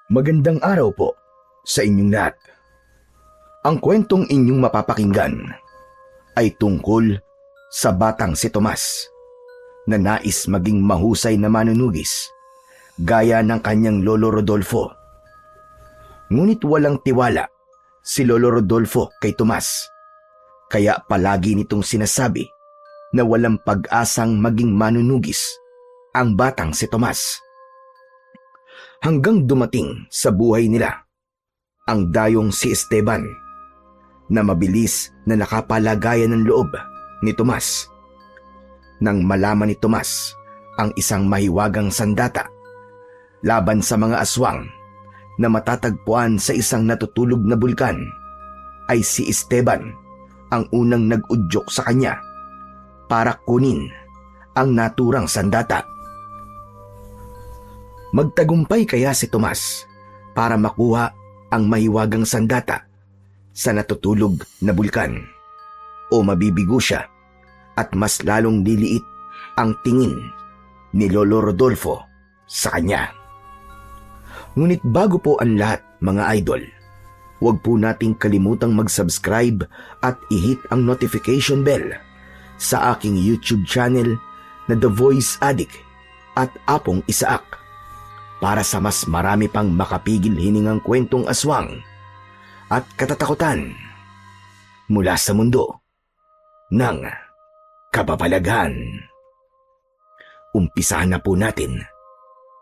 Magandang araw po sa inyong lahat. Ang kwentong inyong mapapakinggan ay tungkol sa batang si Tomas na nais maging mahusay na manunugis gaya ng kanyang lolo Rodolfo. Ngunit walang tiwala si lolo Rodolfo kay Tomas, kaya palagi nitong sinasabi na walang pag-asang maging manunugis ang batang si Tomas. Hanggang dumating sa buhay nila ang dayong si Esteban na mabilis na nakapalagayan ng loob ni Tomas. Nang malaman ni Tomas ang isang mahiwagang sandata laban sa mga aswang na matatagpuan sa isang natutulog na bulkan, ay si Esteban ang unang nag-udyok sa kanya para kunin ang naturang sandata. Magtagumpay kaya si Tomas para makuha ang mahiwagang sandata sa natutulog na bulkan, o mabibigo siya at mas lalong liliit ang tingin ni Lolo Rodolfo sa kanya? Ngunit bago po ang lahat, mga idol, huwag po nating kalimutang mag-subscribe at i-hit ang notification bell sa aking YouTube channel na The Voice Addict at Apong Isaak, para sa mas marami pang makapigil hiningang kwentong aswang at katatakutan mula sa mundo ng kababalaghan. Umpisahan na po natin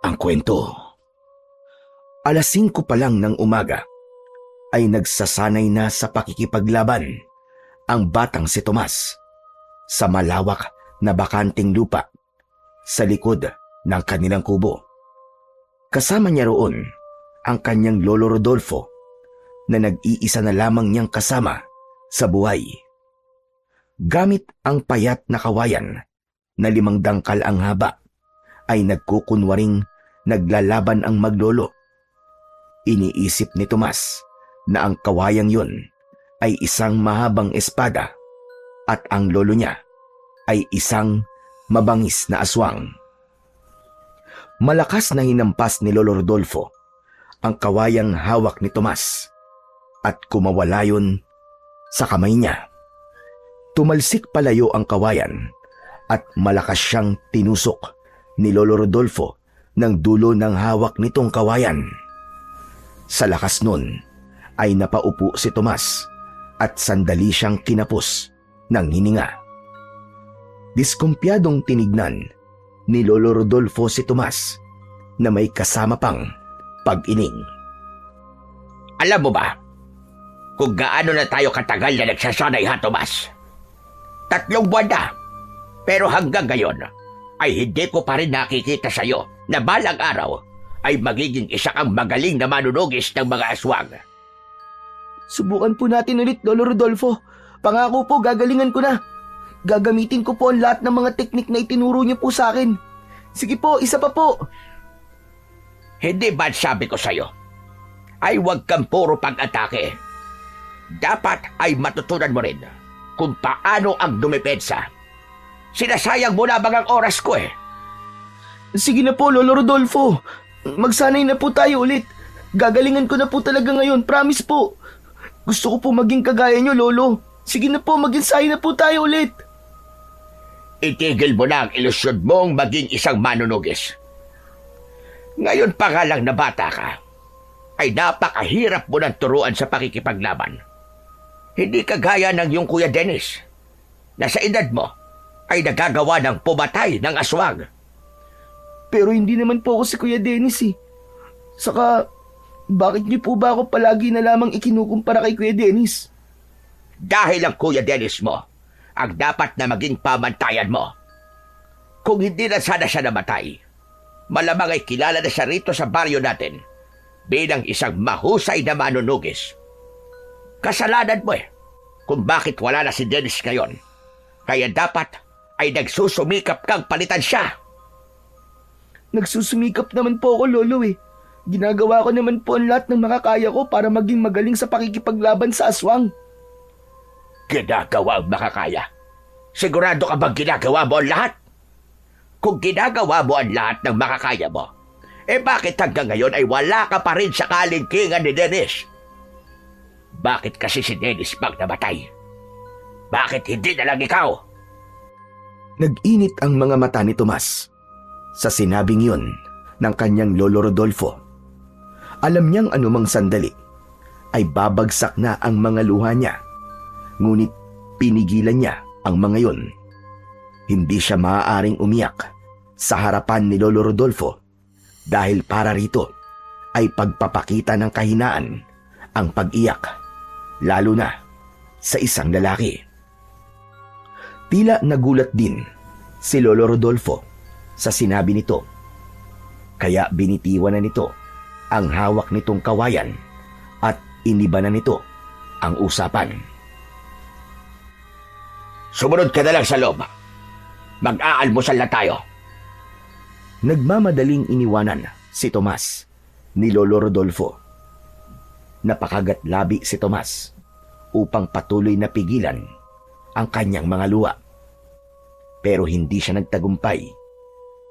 ang kwento. 5:00 pa lang ng umaga ay nagsasanay na sa pakikipaglaban ang batang si Tomas sa malawak na bakanting lupa sa likod ng kanilang kubo. Kasama niya roon ang kanyang lolo Rodolfo na nag-iisa na lamang niyang kasama sa buhay. Gamit ang payat na kawayan na 5 dangkal ang haba, ay nagkukunwaring naglalaban ang maglolo. Iniisip ni Tomas na ang kawayang yun ay isang mahabang espada at ang lolo niya ay isang mabangis na aswang. Malakas na hinampas ni Lolo Rodolfo ang kawayang hawak ni Tomas at kumawala yun sa kamay niya. Tumalsik palayo ang kawayan at malakas siyang tinusok ni Lolo Rodolfo ng dulo ng hawak nitong kawayan. Sa lakas nun ay napaupo si Tomas at sandali siyang kinapos ng hininga. Diskumpiyadong tinignan ni Lolo Rodolfo si Tomas na may kasama pang pag-ining. Alam mo ba kung gaano na tayo katagal na nagsasanay, ha, Tomas? 3 buwan na, pero hanggang ngayon ay hindi ko pa rin nakikita sa'yo na balang araw ay magiging isa kang magaling na manunugis ng mga aswang. Subukan po natin ulit, Lolo Rodolfo. Pangako po, gagalingan ko na. Gagamitin ko po ang lahat ng mga teknik na itinuro niyo po sa akin. Sige po, isa pa po. Hindi ba sabi ko sa'yo ay huwag kang puro pag-atake? Dapat ay matutunan mo rin kung paano ang dumepensa. Sinasayang mo na ang oras ko eh. Sige na po, Lolo Rodolfo. Magsanay na po tayo ulit. Gagalingan ko na po talaga ngayon, promise po. Gusto ko po maging kagaya niyo, Lolo. Sige na po, mag-ensayo na po tayo ulit. Itigil mo na ang ilusyon mong maging isang manunugis. Ngayon pa nga lang na bata ka, ay napakahirap mo ng turuan sa pakikipaglaban. Hindi kagaya ng iyong Kuya Dennis, na sa edad mo ay nagagawa ng pumatay ng aswang. Pero hindi naman po ako si Kuya Dennis eh. Saka, bakit niyo po ba ako palagi na lamang ikinukumpara kay Kuya Dennis? Dahil ang Kuya Dennis mo ang dapat na maging pamantayan mo. Kung hindi na sana siya namatay, malamang ay kilala na siya rito sa baryo natin bilang isang mahusay na manunugis. Kasalanan mo eh kung bakit wala na si Dennis ngayon. Kaya dapat ay nagsusumikap kang palitan siya. Nagsusumikap naman po ako, Lolo eh. Ginagawa ko naman po ang lahat ng makakaya ko para maging magaling sa pakikipaglaban sa aswang. Ginagawa ang makakaya? Sigurado ka bang ginagawa mo ang lahat? Kung ginagawa mo ang lahat ng makakaya mo, Bakit hanggang ngayon ay wala ka pa rin sa kalingkingan ni Dennis? Bakit kasi si Dennis bang namatay? Bakit hindi na lang ikaw? Nag-init ang mga mata ni Tomas sa sinabing yun ng kanyang lolo Rodolfo. Alam niyang anumang sandali ay babagsak na ang mga luha niya, ngunit pinigilan niya ang mga yun. Hindi siya maaaring umiyak sa harapan ni lolo Rodolfo dahil para rito ay pagpapakita ng kahinaan ang pag-iyak, lalo na sa isang lalaki. Tila nagulat din si lolo Rodolfo sa sinabi nito, kaya binitiwan na nito ang hawak nitong kawayan at iniba na nito ang usapan. Sumunod ka na lang sa loob. Mag-aalmusal na tayo. Nagmamadaling iniwanan si Tomas ni lolo Rodolfo. Napakagatlabi si Tomas upang patuloy na pigilan ang kanyang mga luha. Pero hindi siya nagtagumpay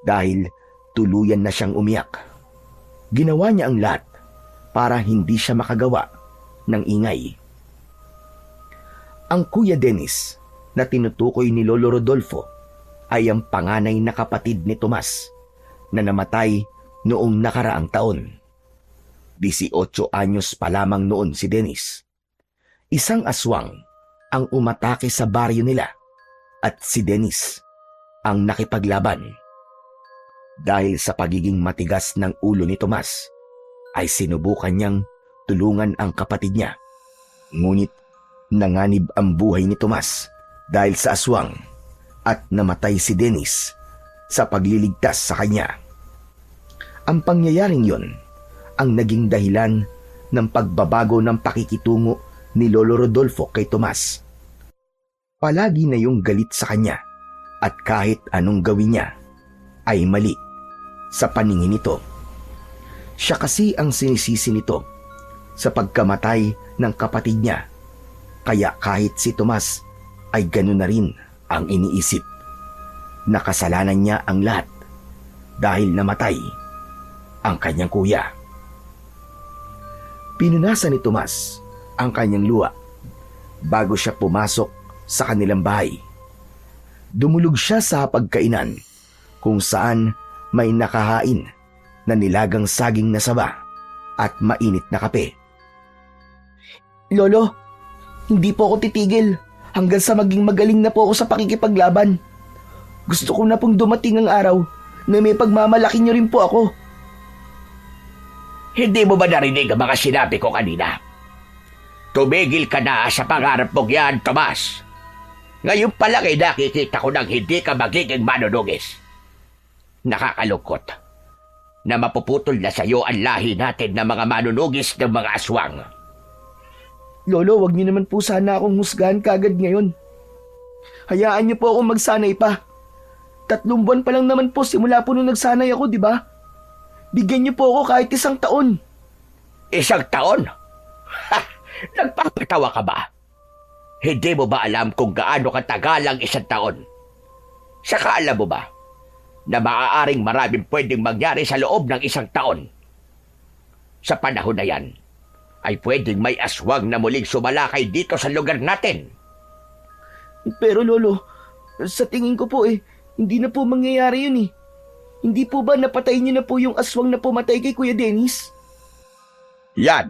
dahil tuluyan na siyang umiyak. Ginawa niya ang lahat para hindi siya makagawa ng ingay. Ang Kuya Dennis na tinutukoy ni lolo Rodolfo ay ang panganay na kapatid ni Tomas na namatay noong nakaraang taon. 18 anyos pa lamang noon si Dennis. Isang aswang ang umatake sa baryo nila at si Dennis ang nakipaglaban. Dahil sa pagiging matigas ng ulo ni Tomas, ay sinubukan niyang tulungan ang kapatid niya. Ngunit nanganib ang buhay ni Tomas dahil sa aswang at namatay si Dennis sa pagliligtas sa kanya. Ang pangyayaring yon ang naging dahilan ng pagbabago ng pakikitungo ni lolo Rodolfo kay Tomas. Palagi na yung galit sa kanya at kahit anong gawin niya ay mali sa paningin nito. Siya kasi ang sinisisi nito sa pagkamatay ng kapatid niya, kaya kahit si Tomas ay ganoon na rin ang iniisip. Nakasalanan niya ang lahat dahil namatay ang kanyang kuya. Pinunasan ni Tomas ang kanyang luha bago siya pumasok sa kanilang bahay. Dumulog siya sa pagkainan kung saan may nakahain na nilagang saging na saba at mainit na kape. Lolo, hindi po ako titigil hanggang sa maging magaling na po ako sa pakikipaglaban. Gusto ko na pong dumating ang araw na may pagmamalaki niyo rin po ako. Hindi mo ba narinig ang mga sinabi ko kanina? Tumigil ka na sa pangarap mong yan, Tomas. Ngayon pa lang ay nakikita ko nang hindi ka magiging manunugis. Nakakalungkot na mapuputol na sa iyo ang lahi natin ng mga manunugis ng mga aswang. Lolo, wag niyo naman po sana akong husgahan kagad ngayon. Hayaan niyo po akong magsanay pa. 3 buwan pa lang naman po simula po nung nagsanay ako, di ba? Bigyan niyo po ako kahit 1 taon. 1 taon? Ha! Nagpapatawa ka ba? Hindi mo ba alam kung gaano katagal ang 1 taon? Saka alam mo ba na maaaring maraming pwedeng mangyari sa loob ng 1 taon? Sa panahon na yan, ay pwedeng may aswang na muling sumalakay dito sa lugar natin. Pero Lolo, sa tingin ko po hindi na po mangyayari yun . Hindi po ba napatay niyo na po yung aswang na pumatay kay Kuya Dennis? Yan.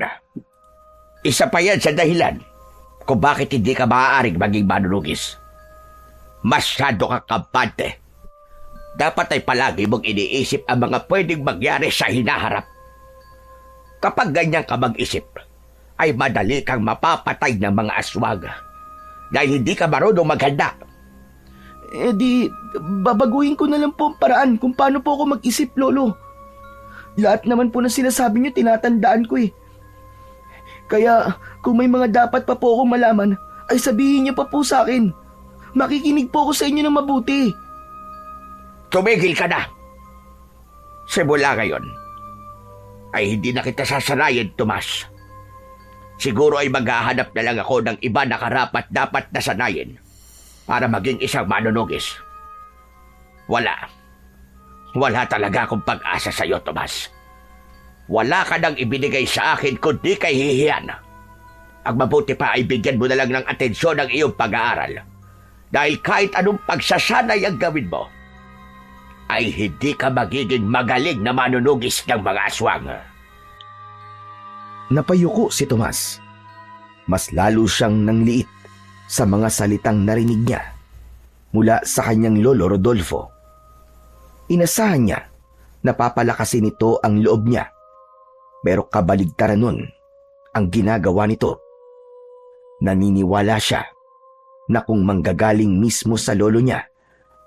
Isa pa yan sa dahilan kung bakit hindi ka maaaring maging manunugis. Masyado kang kampante. Dapat ay palagi mong iniisip ang mga pwedeng mangyari sa hinaharap. Kapag ganyan ka mag-isip, ay madali kang mapapatay ng mga aswang dahil hindi ka marunong maghanda. Babaguhin ko na lang po ang paraan kung paano po ako mag-isip, Lolo. Lahat naman po na sinasabi niyo tinatandaan ko . Kaya kung may mga dapat pa po akong malaman, ay sabihin niyo pa po sa akin. Makikinig po ako sa inyo ng mabuti. Tumigil ka na! Simula ngayon, ay hindi na kita sasanayin, Tomas. Siguro ay maghahanap na lang ako ng iba na karapat-dapat na sanayin para maging isang manunugis. Wala talaga akong pag-asa sa iyo, Tomas. wala ka nang ibinigay sa akin kundi kay hihiyan. Ang mabuti pa ay bigyan mo na lang ng atensyon ang iyong pag-aaral. Dahil kahit anong pagsasanay ang gawin mo, ay hindi ka magiging magaling na manunugis ng mga aswang. Napayuko si Tomas. Mas lalo siyang nangliit sa mga salitang narinig niya mula sa kanyang lolo Rodolfo. Inasahan niya na papalakasin nito ang loob niya, pero kabaligtaran nun ang ginagawa nito. Naniniwala siya na kung manggagaling mismo sa lolo niya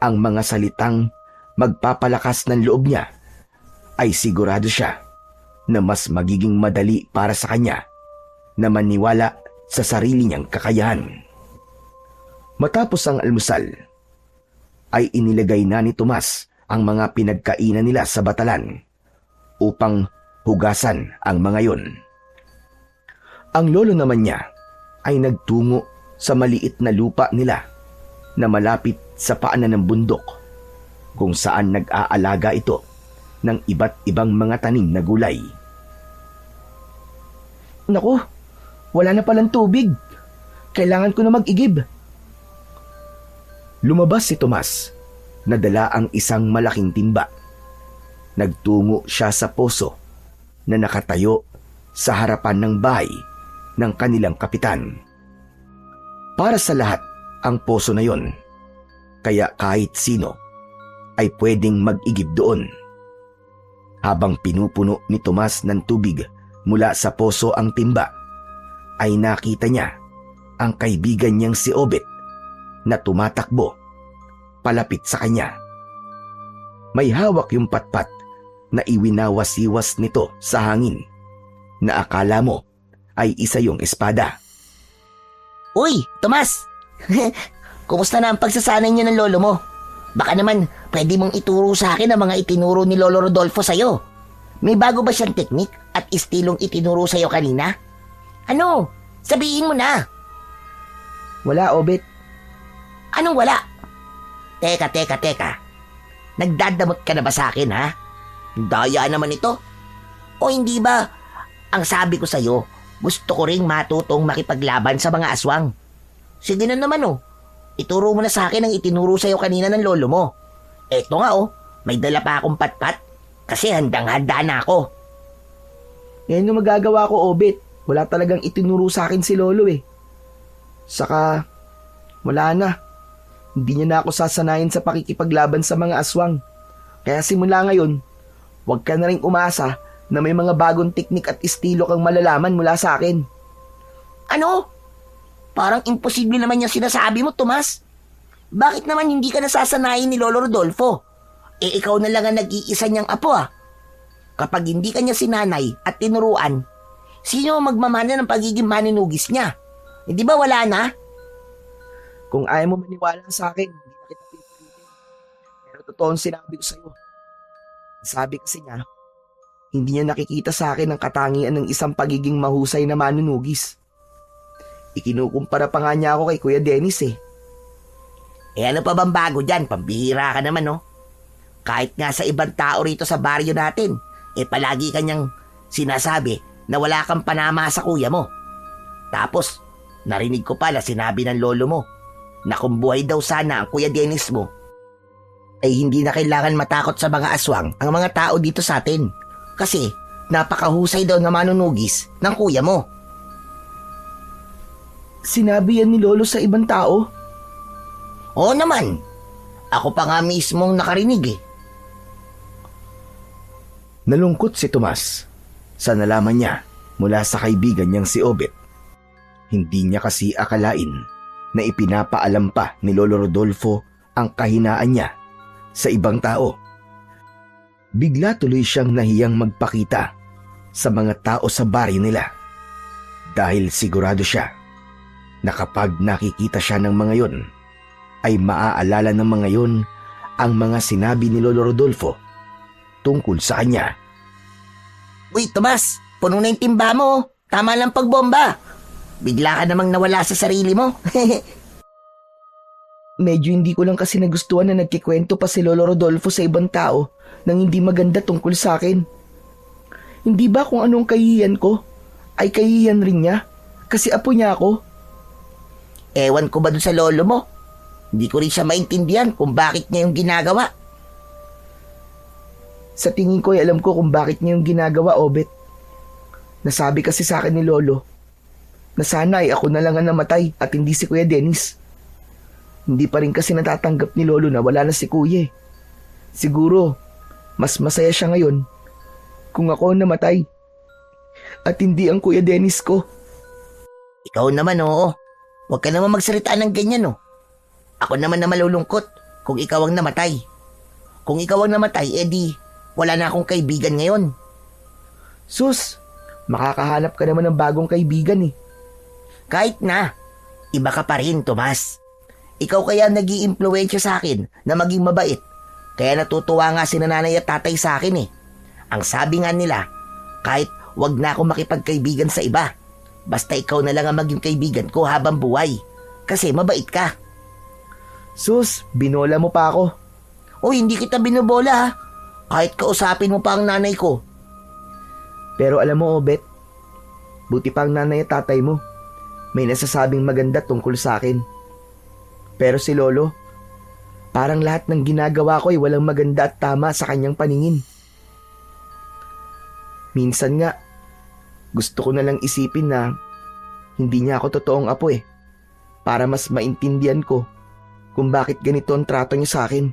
ang mga salitang magpapalakas ng loob niya, ay sigurado siya na mas magiging madali para sa kanya na maniwala sa sarili niyang kakayahan. Matapos ang almusal, ay inilagay na ni Tomas ang mga pinagkainan nila sa batalan upang hugasan ang mga yon. Ang lolo naman niya ay nagtungo sa maliit na lupa nila na malapit sa paanan ng bundok, kung saan nag-aalaga ito ng iba't ibang mga tanim na gulay. Naku, wala na palang tubig. Kailangan ko na mag-igib. Lumabas si Tomas na dala ang isang malaking timba. Nagtungo siya sa poso na nakatayo sa harapan ng bahay ng kanilang kapitan. Para sa lahat ang poso na yon, kaya kahit sino ay pwedeng mag-igib doon. Habang pinupuno ni Tomas ng tubig mula sa poso ang timba, ay nakita niya ang kaibigan niyang si Obet na tumatakbo palapit sa kanya. May hawak yung patpat na iwinawas-iwas nito sa hangin na akala mo ay isa yung espada. Uy, Tomas! Kumusta na ang pagsasanay niyo ng lolo mo? Baka naman pwede mong ituro sa akin ang mga itinuro ni Lolo Rodolfo sa'yo. May bago ba siyang teknik at istilong itinuro sa'yo kanina? Ano? Sabihin mo na! Wala, Obet. Anong wala? Teka. Nagdadamot ka na ba sa akin, ha? Daya naman ito. O hindi ba, ang sabi ko sa'yo, gusto ko ring matutong makipaglaban sa mga aswang. Sige na naman, oh. Ituro mo na sa akin ang itinuro sa'yo kanina ng lolo mo. Eto nga, oh. May dala pa akong patpat. Kasi handang-handa na ako. Yan yung magagawa ko, Obet. Wala talagang itinuro sa akin si lolo eh. Saka, wala na. Hindi niya na ako sasanayin sa pakikipaglaban sa mga aswang. Kaya simula ngayon, huwag ka na rin umasa na may mga bagong teknik at estilo kang malalaman mula sa akin. Ano? Parang imposible naman yung sinasabi mo, Tomas. Bakit naman hindi ka nasasanayin ni Lolo Rodolfo? Ikaw na lang ang nag-iisa niyang apo, ah. Kapag hindi ka niya sinanay at tinuruan, sino magmamana ng pagiging manunugis niya? Hindi ba wala na? Kung ayaw mo maniwala sa akin, hindi na kita pipilitin. Pero totoo ang sinabi ko sa'yo. Sabi kasi niya, hindi niya nakikita sa akin ang katangian ng isang pagiging mahusay na manunugis. Ikinukumpara pa nga niya ako kay Kuya Dennis eh. Ano pa bang bago dyan? Pambihira ka naman, no? Kahit nga sa ibang tao rito sa baryo natin, palagi kanyang sinasabi na wala kang panama sa kuya mo. Tapos, narinig ko pala sinabi ng lolo mo na kung buhay daw sana ang Kuya Dennis mo, ay hindi na kailangan matakot sa mga aswang ang mga tao dito sa atin. Kasi napakahusay daw na manunugis ng kuya mo. Sinabi yan ni lolo sa ibang tao? Oo naman. Ako pa nga mismong nakarinig eh. Nalungkot si Tomas sa nalaman niya mula sa kaibigan niyang si Obet. Hindi niya kasi akalain na ipinapaalam pa ni Lolo Rodolfo ang kahinaan niya sa ibang tao. Bigla tuloy siyang nahiyang magpakita sa mga tao sa baryo nila dahil sigurado siya na kapag nakikita siya ng mga yon, ay maaalala ng mga yon ang mga sinabi ni Lolo Rodolfo tungkol sa kanya. Uy, Tomas, puno na yung timba mo. Tama lang pagbomba. Bigla ka namang nawala sa sarili mo. Medyo hindi ko lang kasi nagustuhan na nagkikwento pa si Lolo Rodolfo sa ibang tao nang hindi maganda tungkol sa akin. Hindi ba kung anong kahihiyan ko, ay kahihiyan rin niya? Kasi apo niya ako. Ewan ko ba dun sa lolo mo? Hindi ko rin siya maintindihan kung bakit niya yung ginagawa. Sa tingin ko ay alam ko kung bakit niya yung ginagawa, Obet. Nasabi kasi sa akin ni Lolo na sana ay ako na lang ang namatay at hindi si Kuya Dennis. Hindi pa rin kasi natatanggap ni Lolo na wala na si Kuya. Siguro, mas masaya siya ngayon kung ako ang namatay at hindi ang Kuya Dennis ko. Ikaw naman, oo. Huwag ka naman magsalita ng ganyan, oh. Ako naman na malulungkot kung ikaw ang namatay. Kung ikaw ang namatay, edi wala na akong kaibigan ngayon. Sus, makakahanap ka naman ng bagong kaibigan eh. Kahit na, iba ka pa rin, Tomas. Ikaw kaya nag-iimpluwensya sa akin na maging mabait. Kaya natutuwa nga si nanay at tatay sa akin eh. Ang sabi nga nila, kahit wag na ako makipagkaibigan sa iba, basta ikaw na lang ang maging kaibigan ko habang buhay. Kasi mabait ka. Sus, binola mo pa ako. O hindi kita binobola ha. Kahit kausapin mo pa ang nanay ko. Pero alam mo, Obet, buti pa ang nanay at tatay mo. May nasasabing maganda tungkol sa akin. Pero si Lolo, parang lahat ng ginagawa ko ay walang maganda at tama sa kanyang paningin. Minsan nga, gusto ko na lang isipin na hindi niya ako totoong apo eh. Para mas maintindihan ko kung bakit ganito ang trato niya sa akin.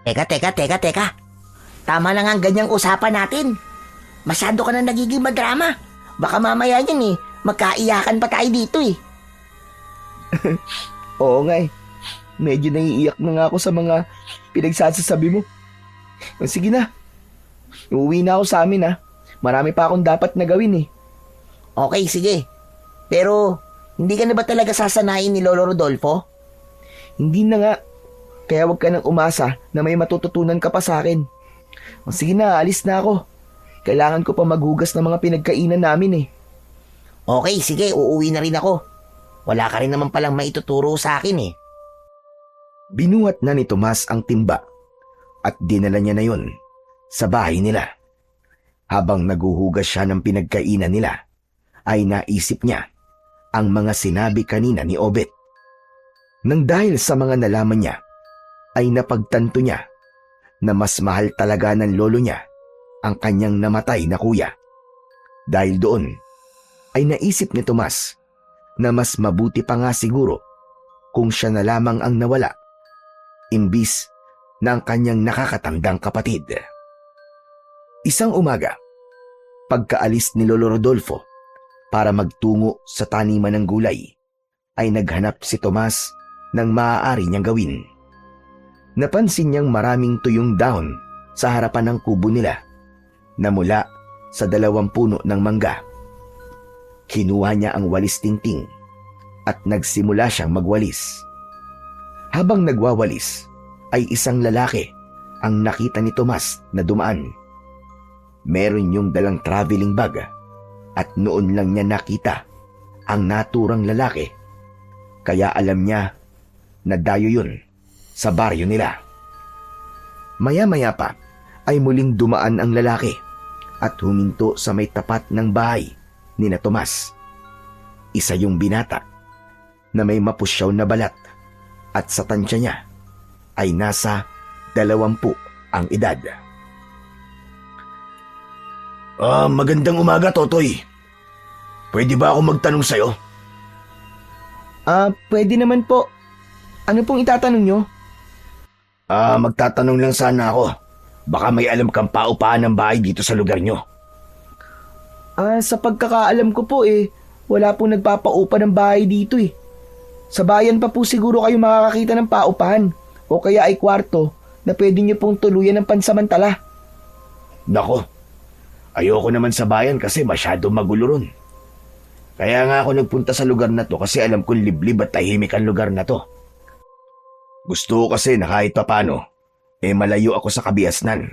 Teka. Tama na nga ang ganyang usapan natin. Masyado ka na nagiging madrama. Baka mamaya yan eh, magkaiyakan pa tayo dito eh. Oo nga eh. Medyo naiiyak na nga ako sa mga pinagsasasabi mo. Sige na. Uuwi na ako sa amin ha. Marami pa akong dapat na gawin eh. Okay, sige. Pero, hindi ka na ba talaga sasanayin ni Lolo Rodolfo? Hindi na nga. Kaya wag ka nang umasa na may matututunan ka pa sa akin. Sige na, alis na ako. Kailangan ko pa maghugas ng mga pinagkainan namin eh. Okay, sige, uuwi na rin ako. Wala ka rin naman palang maituturo sa akin eh. Binuhat na ni Tomas ang timba at dinala niya na yon sa bahay nila. Habang naguhugas siya ng pinagkainan nila, ay naisip niya ang mga sinabi kanina ni Obet. Nang dahil sa mga nalaman niya, ay napagtanto niya na mas mahal talaga ng lolo niya ang kanyang namatay na kuya. Dahil doon, ay naisip ni Tomas na mas mabuti pa nga siguro kung siya na lamang ang nawala, imbis na ang kanyang nakakatandang kapatid. Isang umaga, pagkaalis ni Lolo Rodolfo para magtungo sa taniman ng gulay, ay naghanap si Tomas ng maaari niyang gawin. Napansin niyang maraming tuyong dahon sa harapan ng kubo nila na mula sa 2 puno ng mangga. Kinuha niya ang walis tingting at nagsimula siyang magwalis. Habang nagwawalis, ay isang lalaki ang nakita ni Tomas na dumaan. Meron yung dalang traveling bag at noon lang niya nakita ang naturang lalaki. Kaya alam niya na dayo yun sa baryo nila. Maya-maya pa ay muling dumaan ang lalaki at huminto sa may tapat ng bahay ni na Tomas. Isa yung binata na may mapusyaw na balat at sa tansya niya ay nasa 20 ang edad. Magandang umaga, Totoy. Pwede ba ako magtanong sa'yo? Pwede naman po. Ano pong itatanong nyo? Magtatanong lang sana ako. Baka may alam kang paupahan ng bahay dito sa lugar nyo. Sa pagkakaalam ko po wala pong nagpapaupa ng bahay dito eh. Sa bayan pa po siguro kayo makakakita ng paupahan o kaya ay kwarto na pwede nyo pong tuluyan ng pansamantala. Nako, ayoko naman sa bayan kasi masyado magulo ron. Kaya nga ako nagpunta sa lugar na to kasi alam kong liblib at tahimik ang lugar na to. Gusto ko kasi na kahit papano, malayo ako sa kabiasnan.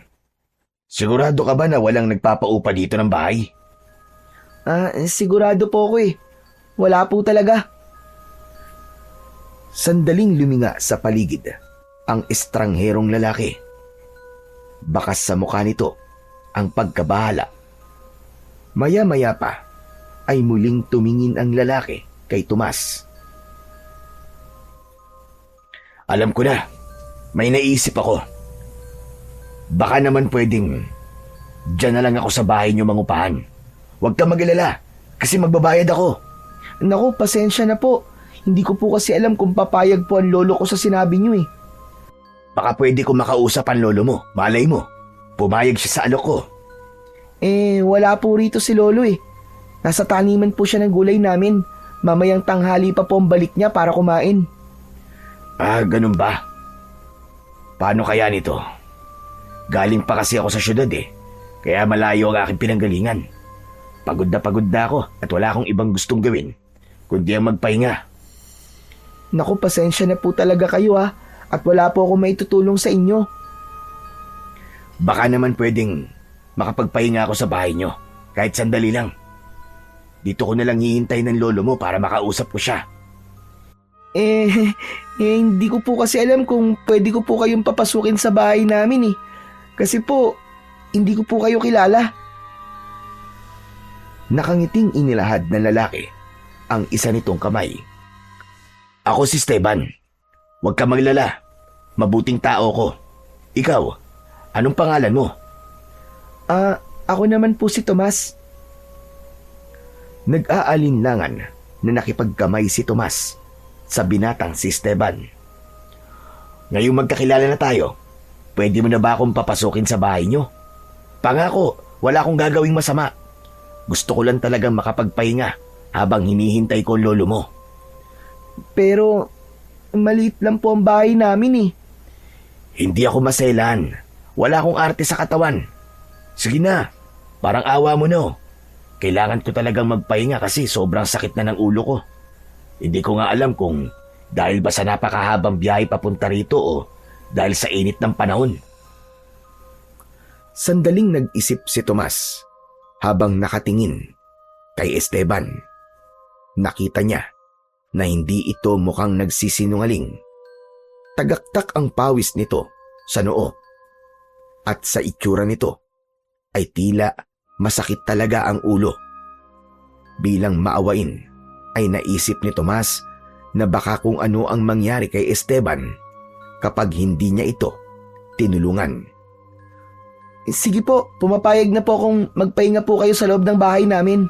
Sigurado ka ba na walang nagpapaupa dito ng bahay? Sigurado po ako Wala po talaga. Sandaling luminga sa paligid ang estrangherong lalaki. Bakas sa mukha nito ang pagkabahala Maya-maya pa ay muling tumingin ang lalaki kay Tomas. Alam ko na, may naisip ako. Baka naman pwedeng diyan na lang ako sa bahay niyo mangupahan. Huwag ka mag-alala kasi magbabayad ako. Naku, pasensya na po. Hindi ko po kasi alam kung papayag po ang lolo ko sa sinabi niyo eh. Baka pwede ko makausap ang lolo mo. Malay mo, pumayag siya sa alok ko. Wala po rito si lolo eh. Nasa taniman po siya ng gulay namin. Mamayang tanghali pa po ang balik niya para kumain. Ah, ganun ba? Paano kaya nito? Galing pa kasi ako sa syudad eh. Kaya malayo ang aking pinanggalingan. Pagod na ako at wala akong ibang gustong gawin kundi ang magpahinga. Naku, pasensya na po talaga kayo ha. At wala po ako maitutulong sa inyo. Baka naman pwedeng makapagpahinga ako sa bahay nyo. Kahit sandali lang. Dito ko na lang hihintay ng lolo mo para makausap ko siya. Hindi ko po kasi alam kung pwede ko po kayong papasukin sa bahay namin eh. Kasi po, hindi ko po kayo kilala. Nakangiting inilahad ng lalaki ang isa nitong kamay. Ako si Esteban. Huwag ka maglala. Mabuting tao ko. Ikaw, anong pangalan mo? Ako naman po si Tomas. Nag-aalinlangan na nakipagkamay si Tomas sa binatang si Esteban. Ngayong magkakilala na tayo, pwede mo na ba akong papasukin sa bahay nyo? Pangako, wala akong gagawing masama. Gusto ko lang talagang makapagpahinga habang hinihintay ko ang lolo mo. Pero maliit lang po ang bahay namin eh. Hindi ako maselan. Wala akong arte sa katawan. Sige na, parang awa mo no. Kailangan ko talagang magpahinga kasi sobrang sakit na ng ulo ko. Hindi ko nga alam kung dahil ba sa napakahabang biyahe papunta rito o dahil sa init ng panahon. Sandaling nag-isip si Tomas habang nakatingin kay Esteban. Nakita niya na hindi ito mukhang nagsisinungaling. Tagaktak ang pawis nito sa noo at sa itsura nito ay tila masakit talaga ang ulo. Bilang maawain ay naisip ni Tomas na baka kung ano ang mangyari kay Esteban kapag hindi niya ito tinulungan. Sige po, pumapayag na po kung magpahinga po kayo sa loob ng bahay namin.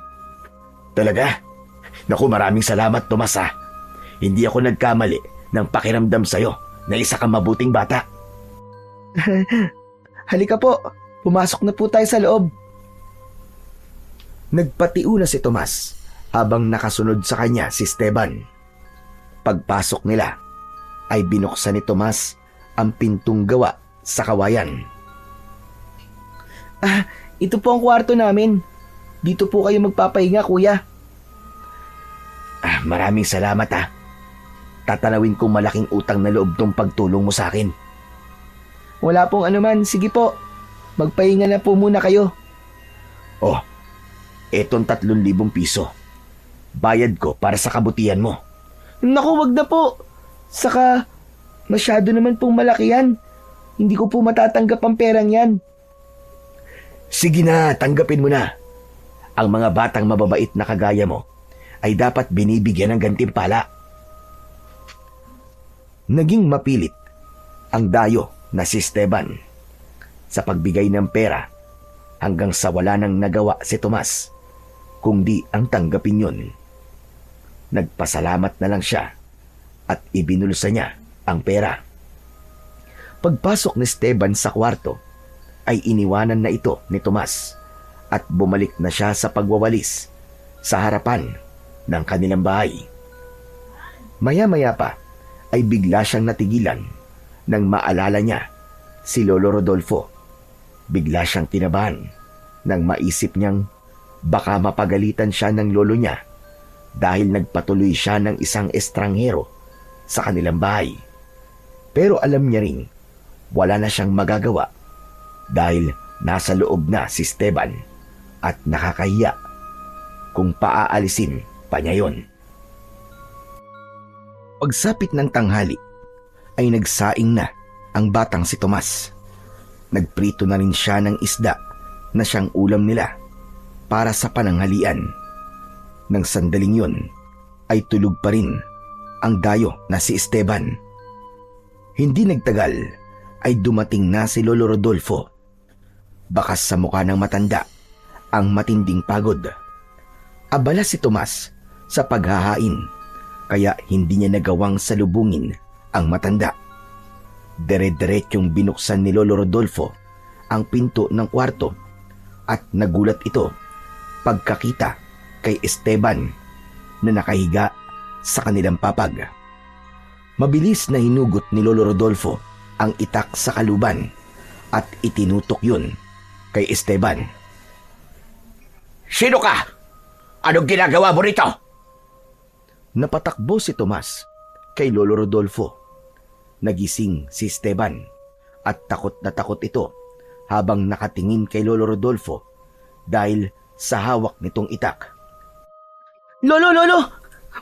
Talaga? Naku, maraming salamat Tomas ha. Hindi ako nagkamali ng pakiramdam sa'yo na isa kang mabuting bata. Halika po, pumasok na po tayo sa loob. Nagpatiuna si Tomas habang nakasunod sa kanya si Esteban. Pagpasok nila ay binuksan ni Tomas ang pintong gawa sa kawayan. Ito po ang kwarto namin. Dito po kayo magpapahinga, kuya. Maraming salamat ha. Tatanawin kong malaking utang na loob tong pagtulong mo sa akin. Wala pong anuman, sige po. Magpahinga na po muna kayo. Oh, etong 3,000 piso. Bayad ko para sa kabutihan mo. Naku, wag na po. Saka, masyado naman pong malaki yan. Hindi ko po matatanggap ang perang yan. Sige na, tanggapin mo na. Ang mga batang mababait na kagaya mo ay dapat binibigyan ng gantimpala. Naging mapilit ang dayo na si Esteban sa pagbigay ng pera hanggang sa wala nang nagawa si Tomas kundi ang tanggapin yun. Nagpasalamat na lang siya at ibinulsa niya ang pera. Pagpasok ni Esteban sa kwarto ay iniwanan na ito ni Tomas at bumalik na siya sa pagwawalis sa harapan ng kanilang bahay. Maya-maya pa ay bigla siyang natigilan nang maalala niya si Lolo Rodolfo. Bigla siyang kinabahan nang maisip niyang baka mapagalitan siya ng lolo niya dahil nagpatuloy siya ng isang estranghero sa kanilang bahay. Pero alam niya ring wala na siyang magagawa dahil nasa loob na si Esteban at nakakahiya kung paaalisin pa niya yon. Pagsapit ng tanghali ay nagsaing na ang batang si Tomas. Nagprito na rin siya ng isda na siyang ulam nila para sa pananghalian. Nang sandaling yun ay tulog pa rin ang dayo na si Esteban. Hindi nagtagal ay dumating na si Lolo Rodolfo. Bakas sa mukha ng matanda ang matinding pagod. Abala si Tomas sa paghahain kaya hindi niya nagawang salubungin ang matanda. Dire-diretsyong binuksan ni Lolo Rodolfo ang pinto ng kwarto at nagulat ito pagkakita kay Esteban na nakahiga sa kanilang papag. Mabilis na hinugot ni Lolo Rodolfo ang itak sa kaluban at itinutok yun kay Esteban. Sino ka? Anong ginagawa mo rito? Napatakbo si Tomas kay Lolo Rodolfo. Nagising si Esteban at takot na takot ito habang nakatingin kay Lolo Rodolfo dahil sa hawak nitong itak. Lolo!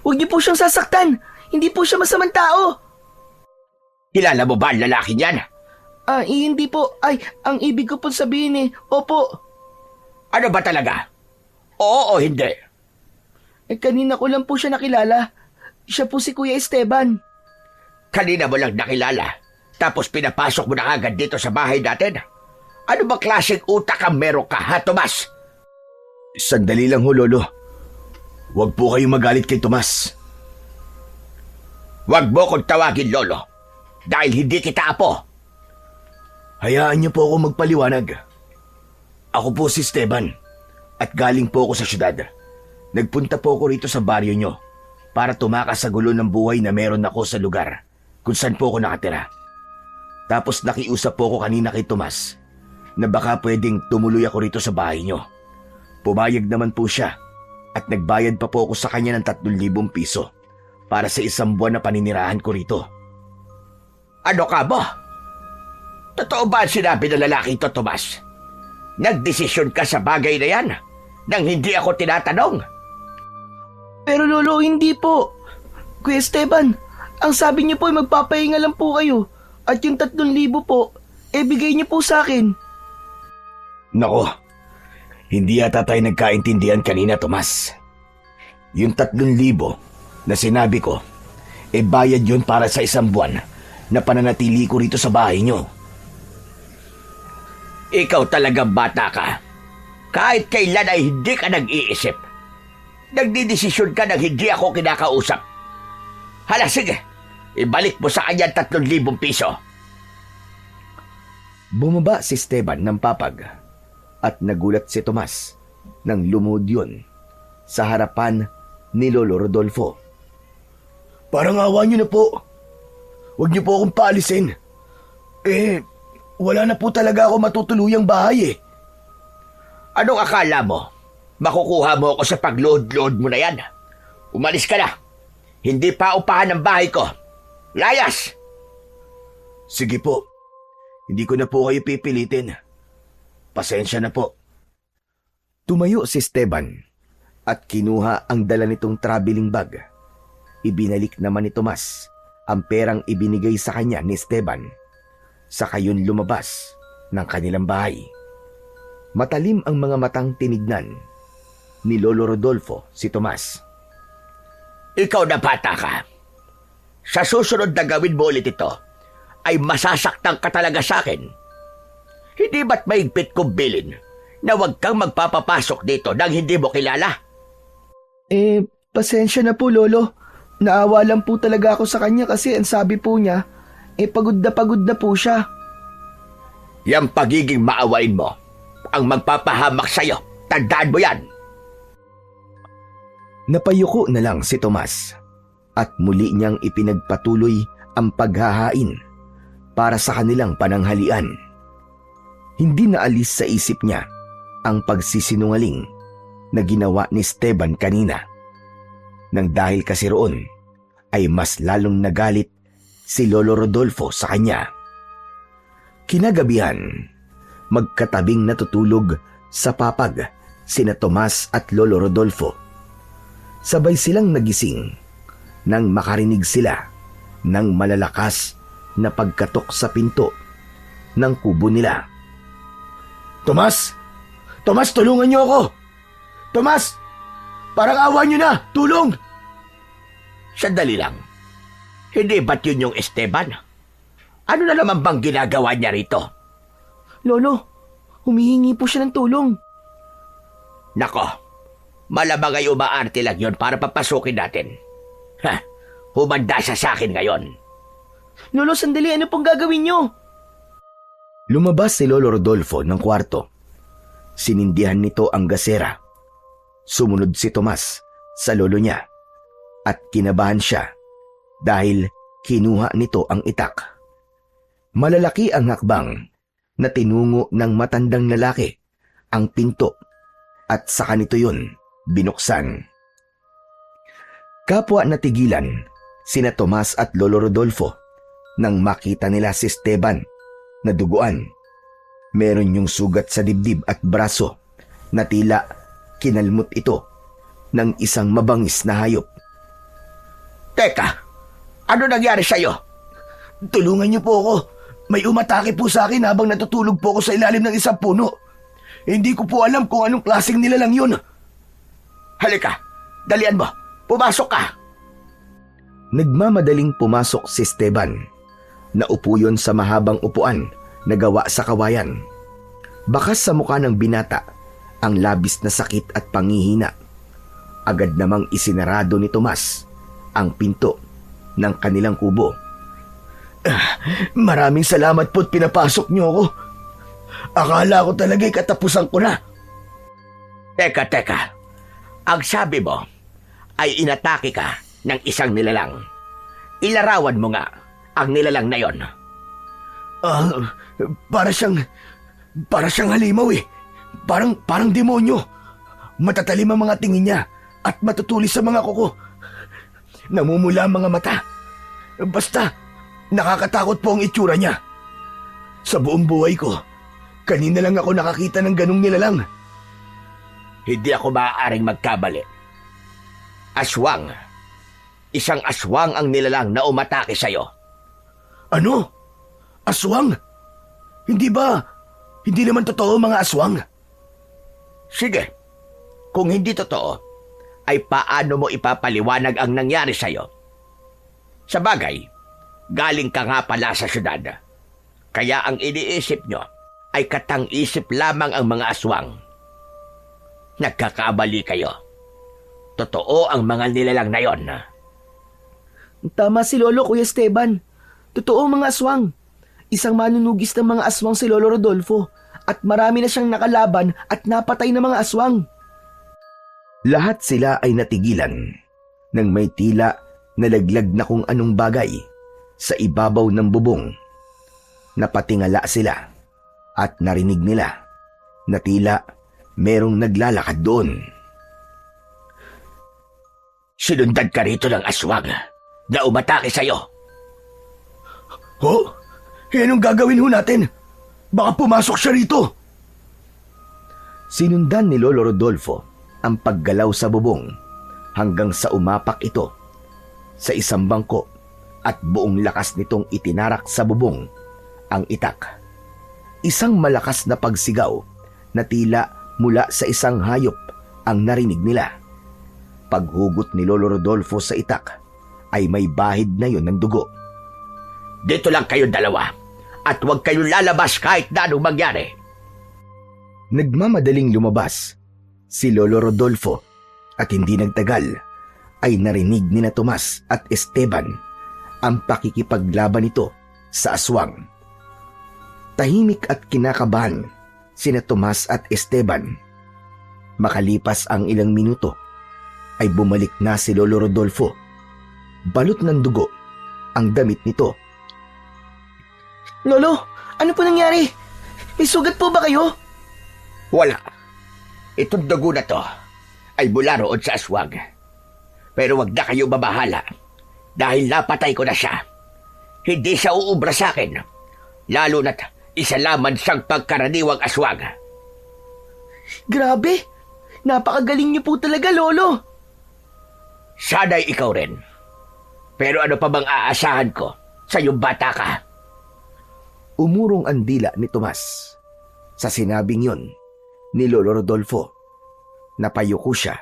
Huwag niyo po siyang sasaktan! Hindi po siya masamang tao! Kilala mo ba ang lalaki niyan? Hindi po. Ay, ang ibig ko po sabihin opo. Ano ba talaga? Oo o hindi? Kanina ko lang po siya nakilala. Siya po si Kuya Esteban. Kanina mo lang nakilala, tapos pinapasok mo na agad dito sa bahay natin? Ano ba klaseng utak ang meron ka, ha, Tomas? Sandali lang ho, Lolo. Huwag po kayong magalit kay Tomas. Huwag mo kong tawagin Lolo, dahil hindi kita apo. Hayaan niyo po ako magpaliwanag. Ako po si Esteban at galing po ako sa syudad. Nagpunta po ako rito sa baryo niyo para tumakas sa gulo ng buhay na meron ako sa lugar kung saan po ako nakatira. Tapos nakiusap po ako kanina kay Tomas na baka pwedeng tumuloy ako rito sa bahay niyo. Pumayag naman po siya at nagbayad pa po ako sa kanya ng 3,000 piso para sa isang buwan na paninirahan ko rito. Ano ka ba? Totoo ba ang sinabi ng lalaking to, Tomas? Nagdesisyon ka sa bagay na yan nang hindi ako tinatanong? Pero Lolo, hindi po. Kuya Esteban, ang sabi niyo po ay magpapahinga lang po kayo. At yung 3,000 po, bigay niyo po sa akin. Nako, hindi yata tayo nagkaintindihan kanina, Tomas. Yung 3,000 na sinabi ko, bayad yun para sa isang buwan na pananatili ko rito sa bahay nyo. Ikaw talagang bata ka. Kahit kailan ay hindi ka nag-iisip. Nagdidesisyon ka nang hindi ako kinakausap. Hala, sige. Ibalik mo sa kanya 3,000 piso. Bumaba si Esteban ng papag at nagulat si Tomas nang lumuhod yun sa harapan ni Lolo Rodolfo. Parang awa niyo na po. Huwag niyo po akong paalisin. Wala na po talaga ako matutuluyang bahay. Anong akala mo? Makukuha mo ako sa pagload-load mo na yan. Umalis ka na. Hindi pa upahan ng bahay ko. Layas! Sige po. Hindi ko na po kayo pipilitin. Pasensya na po. Tumayo si Esteban at kinuha ang dala nitong traveling bag. Ibinalik naman ni Tomas ang perang ibinigay sa kanya ni Esteban. Saka yun lumabas ng kanilang bahay. Matalim ang mga matang tinignan ni Lolo Rodolfo si Tomas. Ikaw na bata ka. Sa susunod na gawin mo ulit ito, ay masasaktan ka talaga sa akin. Hindi ba't maigpit kong bilin na huwag kang magpapapasok dito nang hindi mo kilala? Pasensya na po, Lolo. Naawa lang po talaga ako sa kanya kasi ang sabi po niya, pagod na po siya. Yang pagiging maawain mo ang magpapahamak sa'yo. Tandaan mo yan. Napayuko na lang si Tomas at muli niyang ipinagpatuloy ang paghahain para sa kanilang pananghalian. Hindi na alis sa isip niya ang pagsisinungaling na ginawa ni Esteban kanina. Nang dahil kasi roon ay mas lalong nagalit si Lolo Rodolfo sa kanya. Kinagabihan, magkatabing natutulog sa papag sina Tomas at Lolo Rodolfo. Sabay silang nagising nang makarinig sila ng malalakas na pagkatok sa pinto ng kubo nila. Tomas! Tomas, tulungan niyo ako! Tomas! Parang awa nyo na! Tulong! Sandali lang. Hindi ba't yun yung Esteban? Ano na naman bang ginagawa niya rito? Lolo, humihingi po siya ng tulong. Nako, malamang ay umaarte lang yun para papasukin natin. Ha, humanda siya sa akin ngayon. Lolo, sandali, ano pong gagawin nyo? Lumabas si Lolo Rodolfo ng kwarto. Sinindihan nito ang gasera. Sumunod si Tomas sa lolo niya at kinabahan siya dahil kinuha nito ang itak. Malalaki ang hakbang na tinungo ng matandang lalaki ang pinto at saka nito yun binuksan. Kapwa natigilan sina Tomas at Lolo Rodolfo nang makita nila si Esteban na duguan. Meron yung sugat sa dibdib at braso na tila kinalmot ito ng isang mabangis na hayop. Teka, ano nangyari sa'yo? Tulungan niyo po ako. May umatake po sa akin habang natutulog po ako sa ilalim ng isang puno. Hindi ko po alam kung anong klaseng nilalang yun. Halika, dalian mo. Pumasok ka. Nagmamadaling pumasok si Esteban. Naupo yun sa mahabang upuan na gawa sa kawayan. Bakas sa mukha ng binata ang labis na sakit at panghihina. Agad namang isinarado ni Tomas ang pinto ng kanilang kubo. Maraming salamat po't pinapasok niyo ako. Akala ko talaga'y katapusan ko na. Teka. Ang sabi mo ay inatake ka ng isang nilalang. Ilarawan mo nga ang nilalang na yon. Para siyang halimaw eh. Parang demonyo. Matatalim ang mga tingin niya at matutulis sa mga kuko. Namumula ang mga mata. Basta, nakakatakot po ang itsura niya. Sa buong buhay ko, kanina lang ako nakakita ng ganong nilalang. Hindi ako maaaring magkabali. Aswang. Isang aswang ang nilalang na umatake sa'yo. Ano? Aswang? Hindi naman totoo mga aswang? Sige, kung hindi totoo, ay paano mo ipapaliwanag ang nangyari sa'yo? Sa bagay, galing ka nga pala sa syudad. Kaya ang iniisip nyo ay katang-isip lamang ang mga aswang. Nagkakabali kayo. Totoo ang mga nilalang na yon. Tama si Lolo, Kuya Esteban. Totoo mga aswang. Isang manunugis ng mga aswang si Lolo Rodolfo at marami na siyang nakalaban at napatay na mga aswang. Lahat sila ay natigilan nang may tila nalaglag na kung anong bagay sa ibabaw ng bubong. Napatingala sila at narinig nila na tila merong naglalakad doon. Sinundan ka rito ng aswang na umatake sa'yo. Ho? Anong gagawin ho natin? Baka pumasok siya rito. Sinundan ni Lolo Rodolfo ang paggalaw sa bubong hanggang sa umapak ito sa isang bangko at buong lakas nitong itinarak sa bubong ang itak. Isang malakas na pagsigaw na tila mula sa isang hayop ang narinig nila. Paghugot ni Lolo Rodolfo sa itak ay may bahid na yon ng dugo. Dito lang kayong dalawa at huwag kayong lalabas kahit na anong mangyari. Nagmamadaling lumabas si Lolo Rodolfo at hindi nagtagal ay narinig ni na Tomas at Esteban ang pakikipaglaban nito sa aswang. Tahimik at kinakabahan sina Tomas at Esteban. Makalipas ang ilang minuto ay bumalik na si Lolo Rodolfo. Balot ng dugo ang damit nito. Lolo, ano po nangyari? May sugat po ba kayo? Wala. Itong dugo na to ay mula roon sa aswang. Pero wag na kayo mabahala dahil napatay ko na siya. Hindi siya uubra sa akin, lalo na't isa lamang siyang pagkaraniwang aswang. Grabe! Napakagaling niyo po talaga, Lolo! Sana'y ikaw rin. Pero ano pa bang aasahan ko sa iyong bata ka? Umurong ang dila ni Tomas sa sinabing yon ni Lolo Rodolfo. Napayuko siya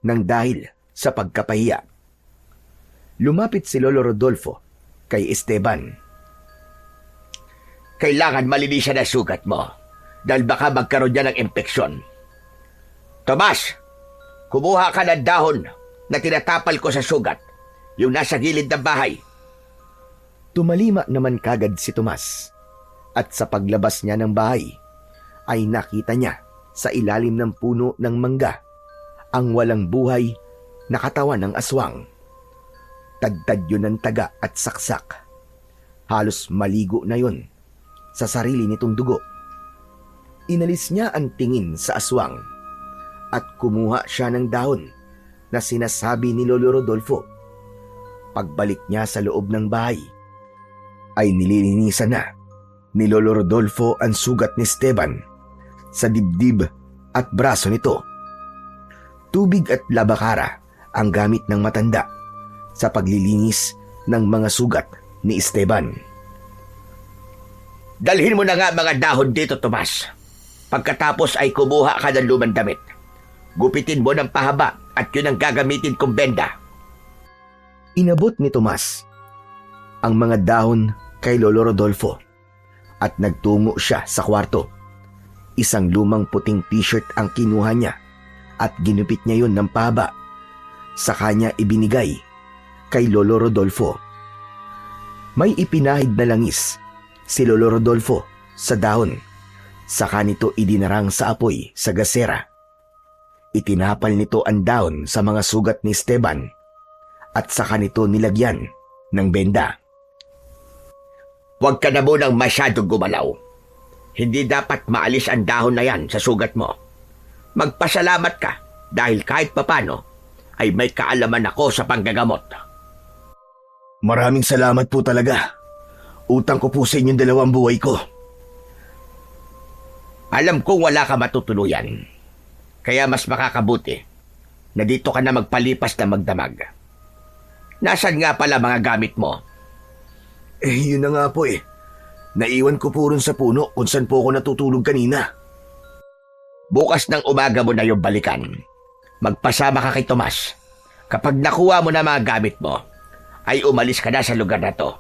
nang dahil sa pagkapahiya. Lumapit si Lolo Rodolfo kay Esteban. Kailangan malinisan ang sugat mo dahil baka magkaroon niya ng impeksyon. Tomas, kumuha ka ng dahon na tinatapal ko sa sugat, yung nasa gilid ng bahay. Tumalima naman kagad si Tomas at sa paglabas niya ng bahay ay nakita niya sa ilalim ng puno ng mangga ang walang buhay na katawan ng aswang. Tagtad yun ng taga at saksak. Halos maligo na yun sa sarili nitong dugo. Inalis niya ang tingin sa aswang at kumuha siya ng dahon na sinasabi ni Lolo Rodolfo. Pagbalik niya sa loob ng bahay, ay nililinisan na ni Lolo Rodolfo ang sugat ni Esteban sa dibdib at braso nito. Tubig at labakara ang gamit ng matanda sa paglilinis ng mga sugat ni Esteban. Dalhin mo na nga mga dahon dito, Tomas. Pagkatapos ay kumuha ka ng lumang damit. Gupitin mo ng pahaba at yun ang gagamitin kong benda. Inabot ni Tomas ang mga dahon kay Lolo Rodolfo at nagtungo siya sa kwarto. Isang lumang puting t-shirt ang kinuha niya at ginupit niya yun ng pahaba. Sa kanya ibinigay kay Lolo Rodolfo. May ipinahid na langis si Lolo Rodolfo sa dahon. Saka nito idinarang sa apoy sa gasera. Itinapal nito ang dahon sa mga sugat ni Esteban at saka nito nilagyan ng benda. Huwag ka na munang masyadong gumalaw. Hindi dapat maalis ang dahon na yan sa sugat mo. Magpasalamat ka dahil kahit papano ay may kaalaman ako sa panggagamot. Maraming salamat po talaga. Utang ko po sa inyong dalawang buhay ko. Alam kong wala ka matutuluyan. Kaya mas makakabuti na dito ka na magpalipas na magdamag. Nasaan nga pala mga gamit mo? Yun na nga po eh. Naiwan ko po rin sa puno kung saan po ako natutulog kanina. Bukas ng umaga mo na yung balikan. Magpasama ka kay Tomas. Kapag nakuha mo na mga gamit mo, ay umalis ka na sa lugar na to.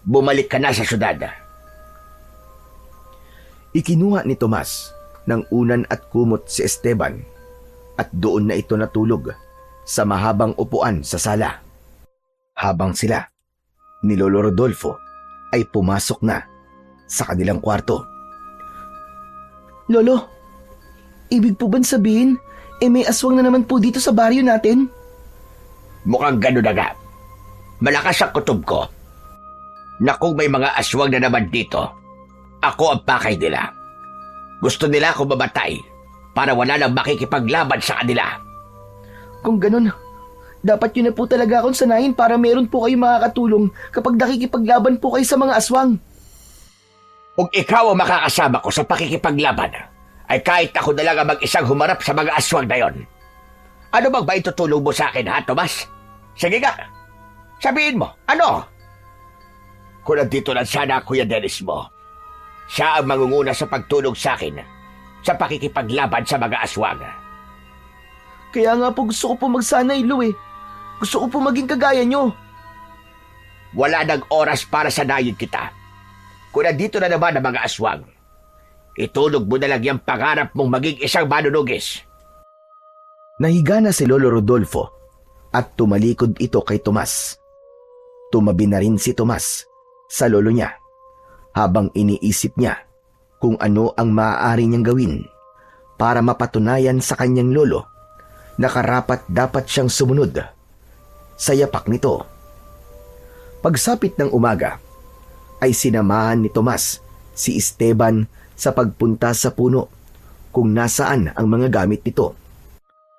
Bumalik ka na sa syudad. Ikinuha ni Tomas ng unan at kumot si Esteban at doon na ito natulog sa mahabang upuan sa sala. Habang sila ni Lolo Rodolfo ay pumasok na sa kanilang kwarto. Lolo, ibig po ba sabihin, may aswang na naman po dito sa baryo natin? Mukhang gano'n na nga. Malakas ang kutob ko na kung may mga aswang na naman dito, ako ang pakay nila. Gusto nila akong mamatay para wala nang makikipaglaban sa kanila. Kung ganun, dapat yun na po talaga akong sanayin para meron po kayong makakatulong kapag nakikipaglaban po kayo sa mga aswang. Kung ikaw ang makakasama ko sa pakikipaglaban, ay kahit ako na lang ang mag-isang humarap sa mga aswang na yon. Ano bang ba itutulong mo sa akin, ha, Tomas? Sige nga, sabihin mo, ano? Kung nandito lang sana Kuya Dennis mo, siya ang mangunguna sa pagtulong sa akin sa pakikipaglaban sa mga aswang. Kaya nga po gusto ko po magsanay, Lo eh. Gusto ko po maging kagaya nyo. Wala nang oras para sanayin kita. Kung nandito na naman ang mga aswang, itulog mo na lang yung pangarap mong maging isang manunugis. Nahiga na si Lolo Rodolfo at tumalikod ito kay Tomas. Tumabi na rin si Tomas sa lolo niya habang iniisip niya kung ano ang maaari niyang gawin para mapatunayan sa kanyang lolo na karapat dapat siyang sumunod sa yapak nito. Pagsapit ng umaga, ay sinamahan ni Tomas si Esteban sa pagpunta sa puno kung nasaan ang mga gamit nito.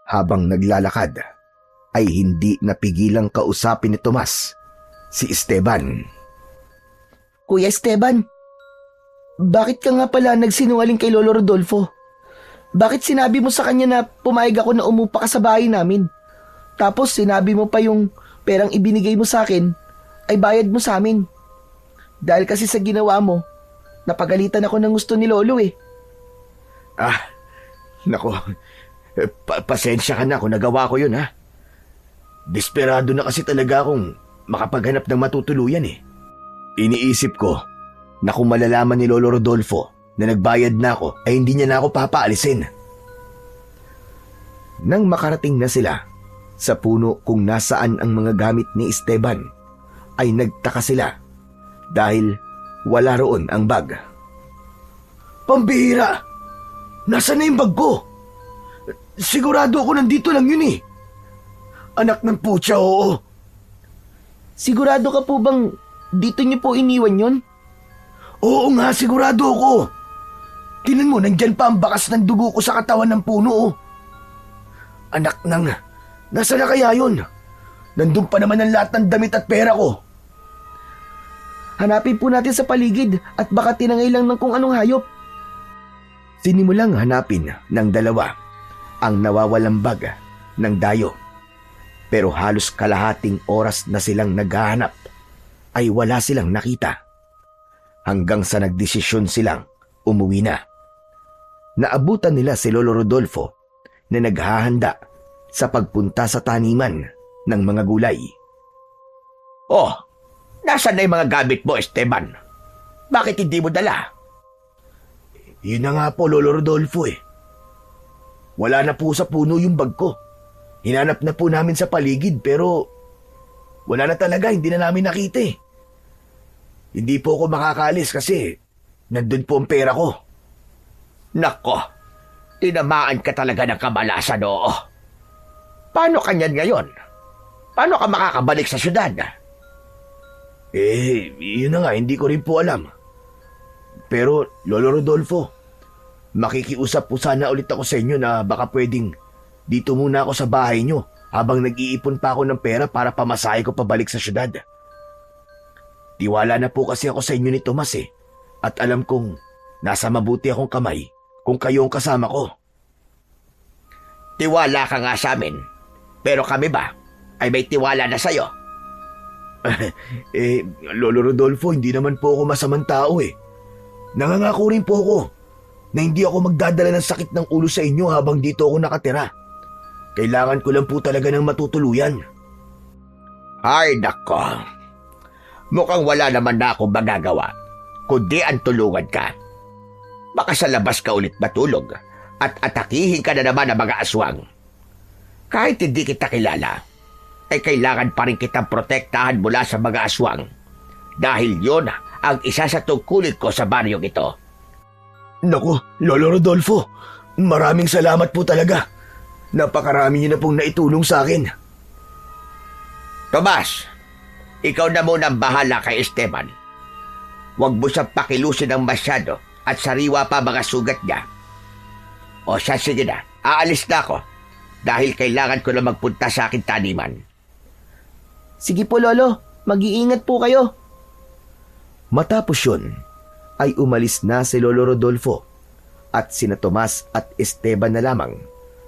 Habang naglalakad, ay hindi napigilang kausapin ni Tomas si Esteban. Kuya Esteban, bakit ka nga pala nagsinungaling kay Lolo Rodolfo? Bakit sinabi mo sa kanya na pumayag ako na umupa ka sa bahay namin? Tapos sinabi mo pa yung perang ibinigay mo sa akin ay bayad mo sa amin. Dahil kasi sa ginawa mo, napagalitan ako ng gusto ni Lolo eh. Nako, Pasensya ka na kung nagawa ko yun, ha? Desperado na kasi talaga akong makapaghanap ng matutuluyan eh. Iniisip ko na kung malalaman ni Lolo Rodolfo na nagbayad na ako ay hindi niya na ako papaalisin. Nang makarating na sila sa puno kung nasaan ang mga gamit ni Esteban, ay nagtaka sila dahil wala roon ang bag. Pambihira! Nasaan na yung bag ko? Sigurado ako nandito lang yun eh. Anak ng putya, oo. Sigurado ka po bang dito niyo po iniwan yon? Oo nga, sigurado ako. Tingnan mo, nandyan pa ang bakas ng dugo ko sa katawan ng puno, oh. Anak ng... Nasaan na kaya yun? Nandun pa naman ang lahat ng damit at pera ko. Hanapin po natin sa paligid at baka tinangay lang ng kung anong hayop. Sinimulang hanapin ng dalawa ang nawawalang bag ng dayo. Pero halos kalahating oras na silang naghahanap ay wala silang nakita. Hanggang sa nagdesisyon silang umuwi na. Naabutan nila si Lolo Rodolfo na naghahanda sa pagpunta sa taniman ng mga gulay. Oh, nasaan na yung mga gamit mo, Esteban? Bakit hindi mo dala? Yun na nga po, Lolo Rodolfo eh. Wala na po sa puno yung bag ko. Hinanap na po namin sa paligid pero wala na talaga, hindi na namin nakita eh. Hindi po ako makakaalis kasi nandun po ang pera ko. Nako, tinamaan ka talaga ng kamalasan, oo. Paano kanyan ngayon? Paano ka makakabalik sa syudad? Yun na nga, hindi ko rin po alam. Pero, Lolo Rodolfo, makikiusap po sana ulit ako sa inyo na baka pwedeng dito muna ako sa bahay nyo habang nag-iipon pa ako ng pera para pamasahe ko pabalik sa syudad. Tiwala na po kasi ako sa inyo ni Tomas eh, at alam kong nasa mabuti akong kamay kung kayo ang kasama ko. Tiwala ka nga sa amin, pero kami ba ay may tiwala na sa'yo? Lolo Rodolfo, hindi naman po ako masamang tao eh. Nangangako rin po ako na hindi ako magdadala ng sakit ng ulo sa inyo habang dito ako nakatira. Kailangan ko lang po talaga ng matutuluyan. Ay, nako. Mukhang wala naman na akong magagawa, kundi ang tulungan ka. Baka sa labas ka ulit matulog at atakihin ka na naman ng mga aswang. Kahit hindi kita kilala, ay kailangan pa rin kitang protektahan mula sa mga aswang. Dahil yon ang isa sa tungkulin ko sa baryong ito. Naku, Lolo Rodolfo, maraming salamat po talaga. Napakarami niyo na pong naitulong sa akin. Tomas, ikaw na muna ang bahala kay Esteban. Huwag mo siyang pakilusin ng masyado at sariwa pa mga sugat niya. O siya, sige na, aalis na ako dahil kailangan ko na magpunta sa aking taniman. Sige po, Lolo. Mag-iingat po kayo. Matapos yun, ay umalis na si Lolo Rodolfo at sina Tomas at Esteban na lamang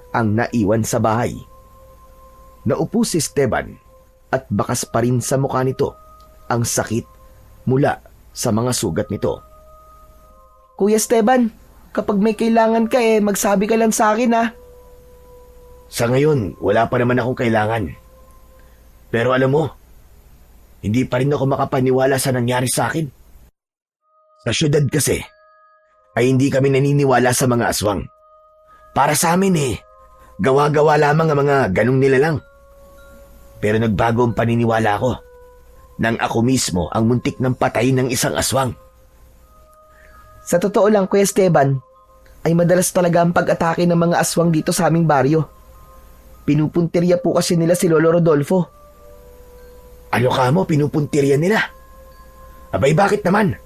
ang naiwan sa bahay. Naupo si Esteban at bakas pa rin sa mukha nito ang sakit mula sa mga sugat nito. Kuya Esteban, kapag may kailangan ka magsabi ka lang sa akin ha. Sa ngayon, wala pa naman akong kailangan. Pero alam mo, hindi pa rin ako makapaniwala sa nangyari sa akin. Sa syudad kasi, ay hindi kami naniniwala sa mga aswang. Para sa amin gawa-gawa lamang ang mga ganong nilalang. Pero nagbago ang paniniwala ko nang ako mismo ang muntik ng patayin ng isang aswang. Sa totoo lang, Kuya Esteban, ay madalas talaga ang pag-atake ng mga aswang dito sa aming baryo. Pinupuntirya po kasi nila si Lolo Rodolfo. Ano ka mo, pinupuntirya nila? Abay, bakit naman?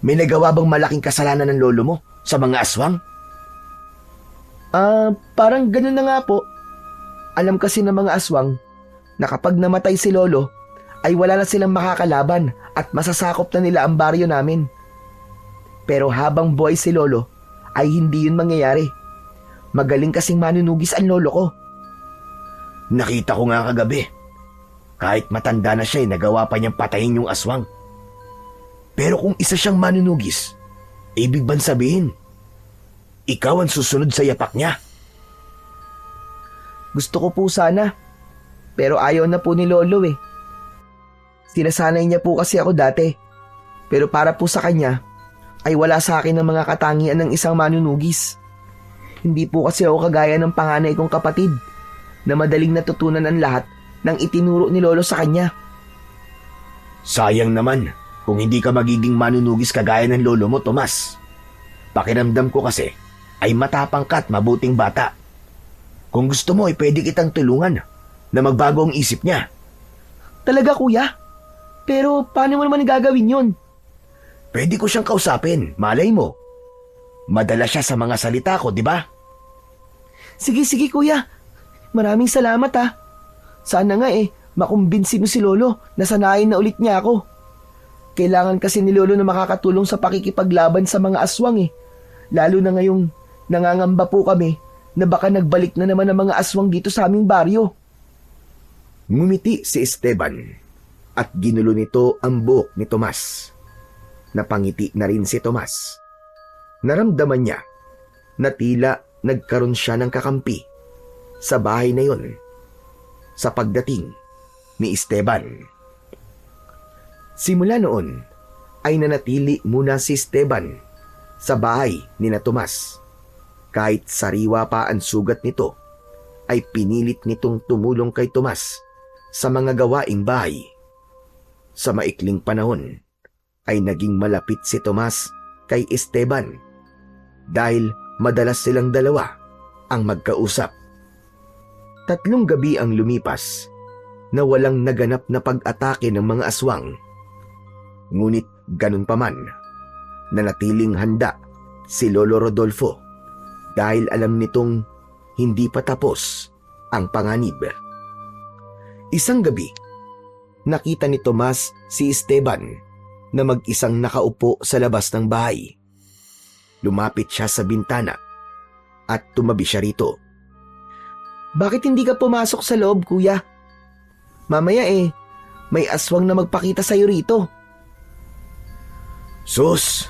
May nagawa bang malaking kasalanan ng lolo mo sa mga aswang? Parang ganun na nga po. Alam kasi ng mga aswang na kapag namatay si Lolo, ay wala na silang makakalaban at masasakop na nila ang baryo namin. Pero habang buhay si Lolo, ay hindi yun mangyayari. Magaling kasing manunugis ang lolo ko. Nakita ko nga kagabi. Kahit matanda na siya, nagawa pa niyang patayin yung aswang. Pero kung isa siyang manunugis, ibig bang sabihin, ikaw ang susunod sa yapak niya? Gusto ko po sana. Pero ayaw na po ni Lolo eh. Sinasanay niya po kasi ako dati. Pero para po sa kanya, ay wala sa akin ang mga katangian ng isang manunugis. Hindi po kasi ako kagaya ng panganay kong kapatid na madaling natutunan ang lahat ng itinuro ni Lolo sa kanya. Sayang naman kung hindi ka magiging manunugis kagaya ng lolo mo, Tomas. Pakiramdam ko kasi ay matapang ka at mabuting bata. Kung gusto mo ay pwede kitang tulungan na magbago ang isip niya. Talaga kuya? Pero paano mo naman gagawin yun? Pwede ko siyang kausapin, malay mo. Madala siya sa mga salita ko, di ba? Sige kuya. Maraming salamat ha. Sana nga makumbinsi mo si Lolo na sanayin na ulit niya ako. Kailangan kasi ni Lolo na makakatulong sa pakikipaglaban sa mga aswang Lalo na ngayong nangangamba po kami na baka nagbalik na naman ang mga aswang dito sa aming baryo. Ngumiti si Esteban at ginulo nito ang buhok ni Tomas. Napangiti na rin si Tomas. Naramdaman niya na tila nagkaroon siya ng kakampi sa bahay na yon sa pagdating ni Esteban. Simula noon ay nanatili muna si Esteban sa bahay ni na Tomas. Kahit sariwa pa ang sugat nito, ay pinilit nitong tumulong kay Tomas sa mga gawaing bahay. Sa maikling panahon, ay naging malapit si Tomas kay Esteban dahil madalas silang dalawa ang magkausap. 3 gabi ang lumipas na walang naganap na pag-atake ng mga aswang. Ngunit ganun pa man, nanatiling handa si Lolo Rodolfo dahil alam nitong hindi pa tapos ang panganib. Isang gabi, nakita ni Tomas si Esteban na mag-isang nakaupo sa labas ng bahay. Lumapit siya sa bintana at tumabi siya rito. Bakit hindi ka pumasok sa loob, kuya? Mamaya may aswang na magpakita sa'yo rito. Sus!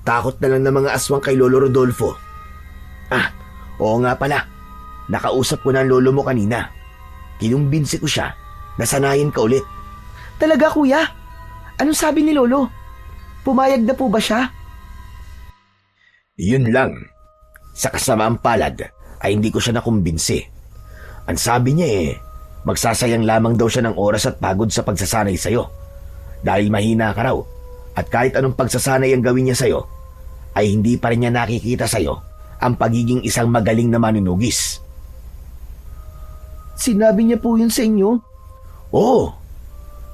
Takot na lang ng mga aswang kay Lolo Rodolfo. Oo nga pala. Nakausap ko na ang lolo mo kanina. Kinumbinsi ko siya na sanayin ka ulit. Talaga, kuya? Anong sabi ni Lolo? Pumayag na po ba siya? Yun lang. Sa kasamaang palad ay hindi ko siya nakumbinsi. Ang sabi niya magsasayang lamang daw siya ng oras at pagod sa pagsasanay sa'yo. Dahil mahina ka raw. At kahit anong pagsasanay ang gawin niya sa'yo, ay hindi pa rin niya nakikita sa'yo ang pagiging isang magaling na manunugis. Sinabi niya po yun sa inyo? Oo.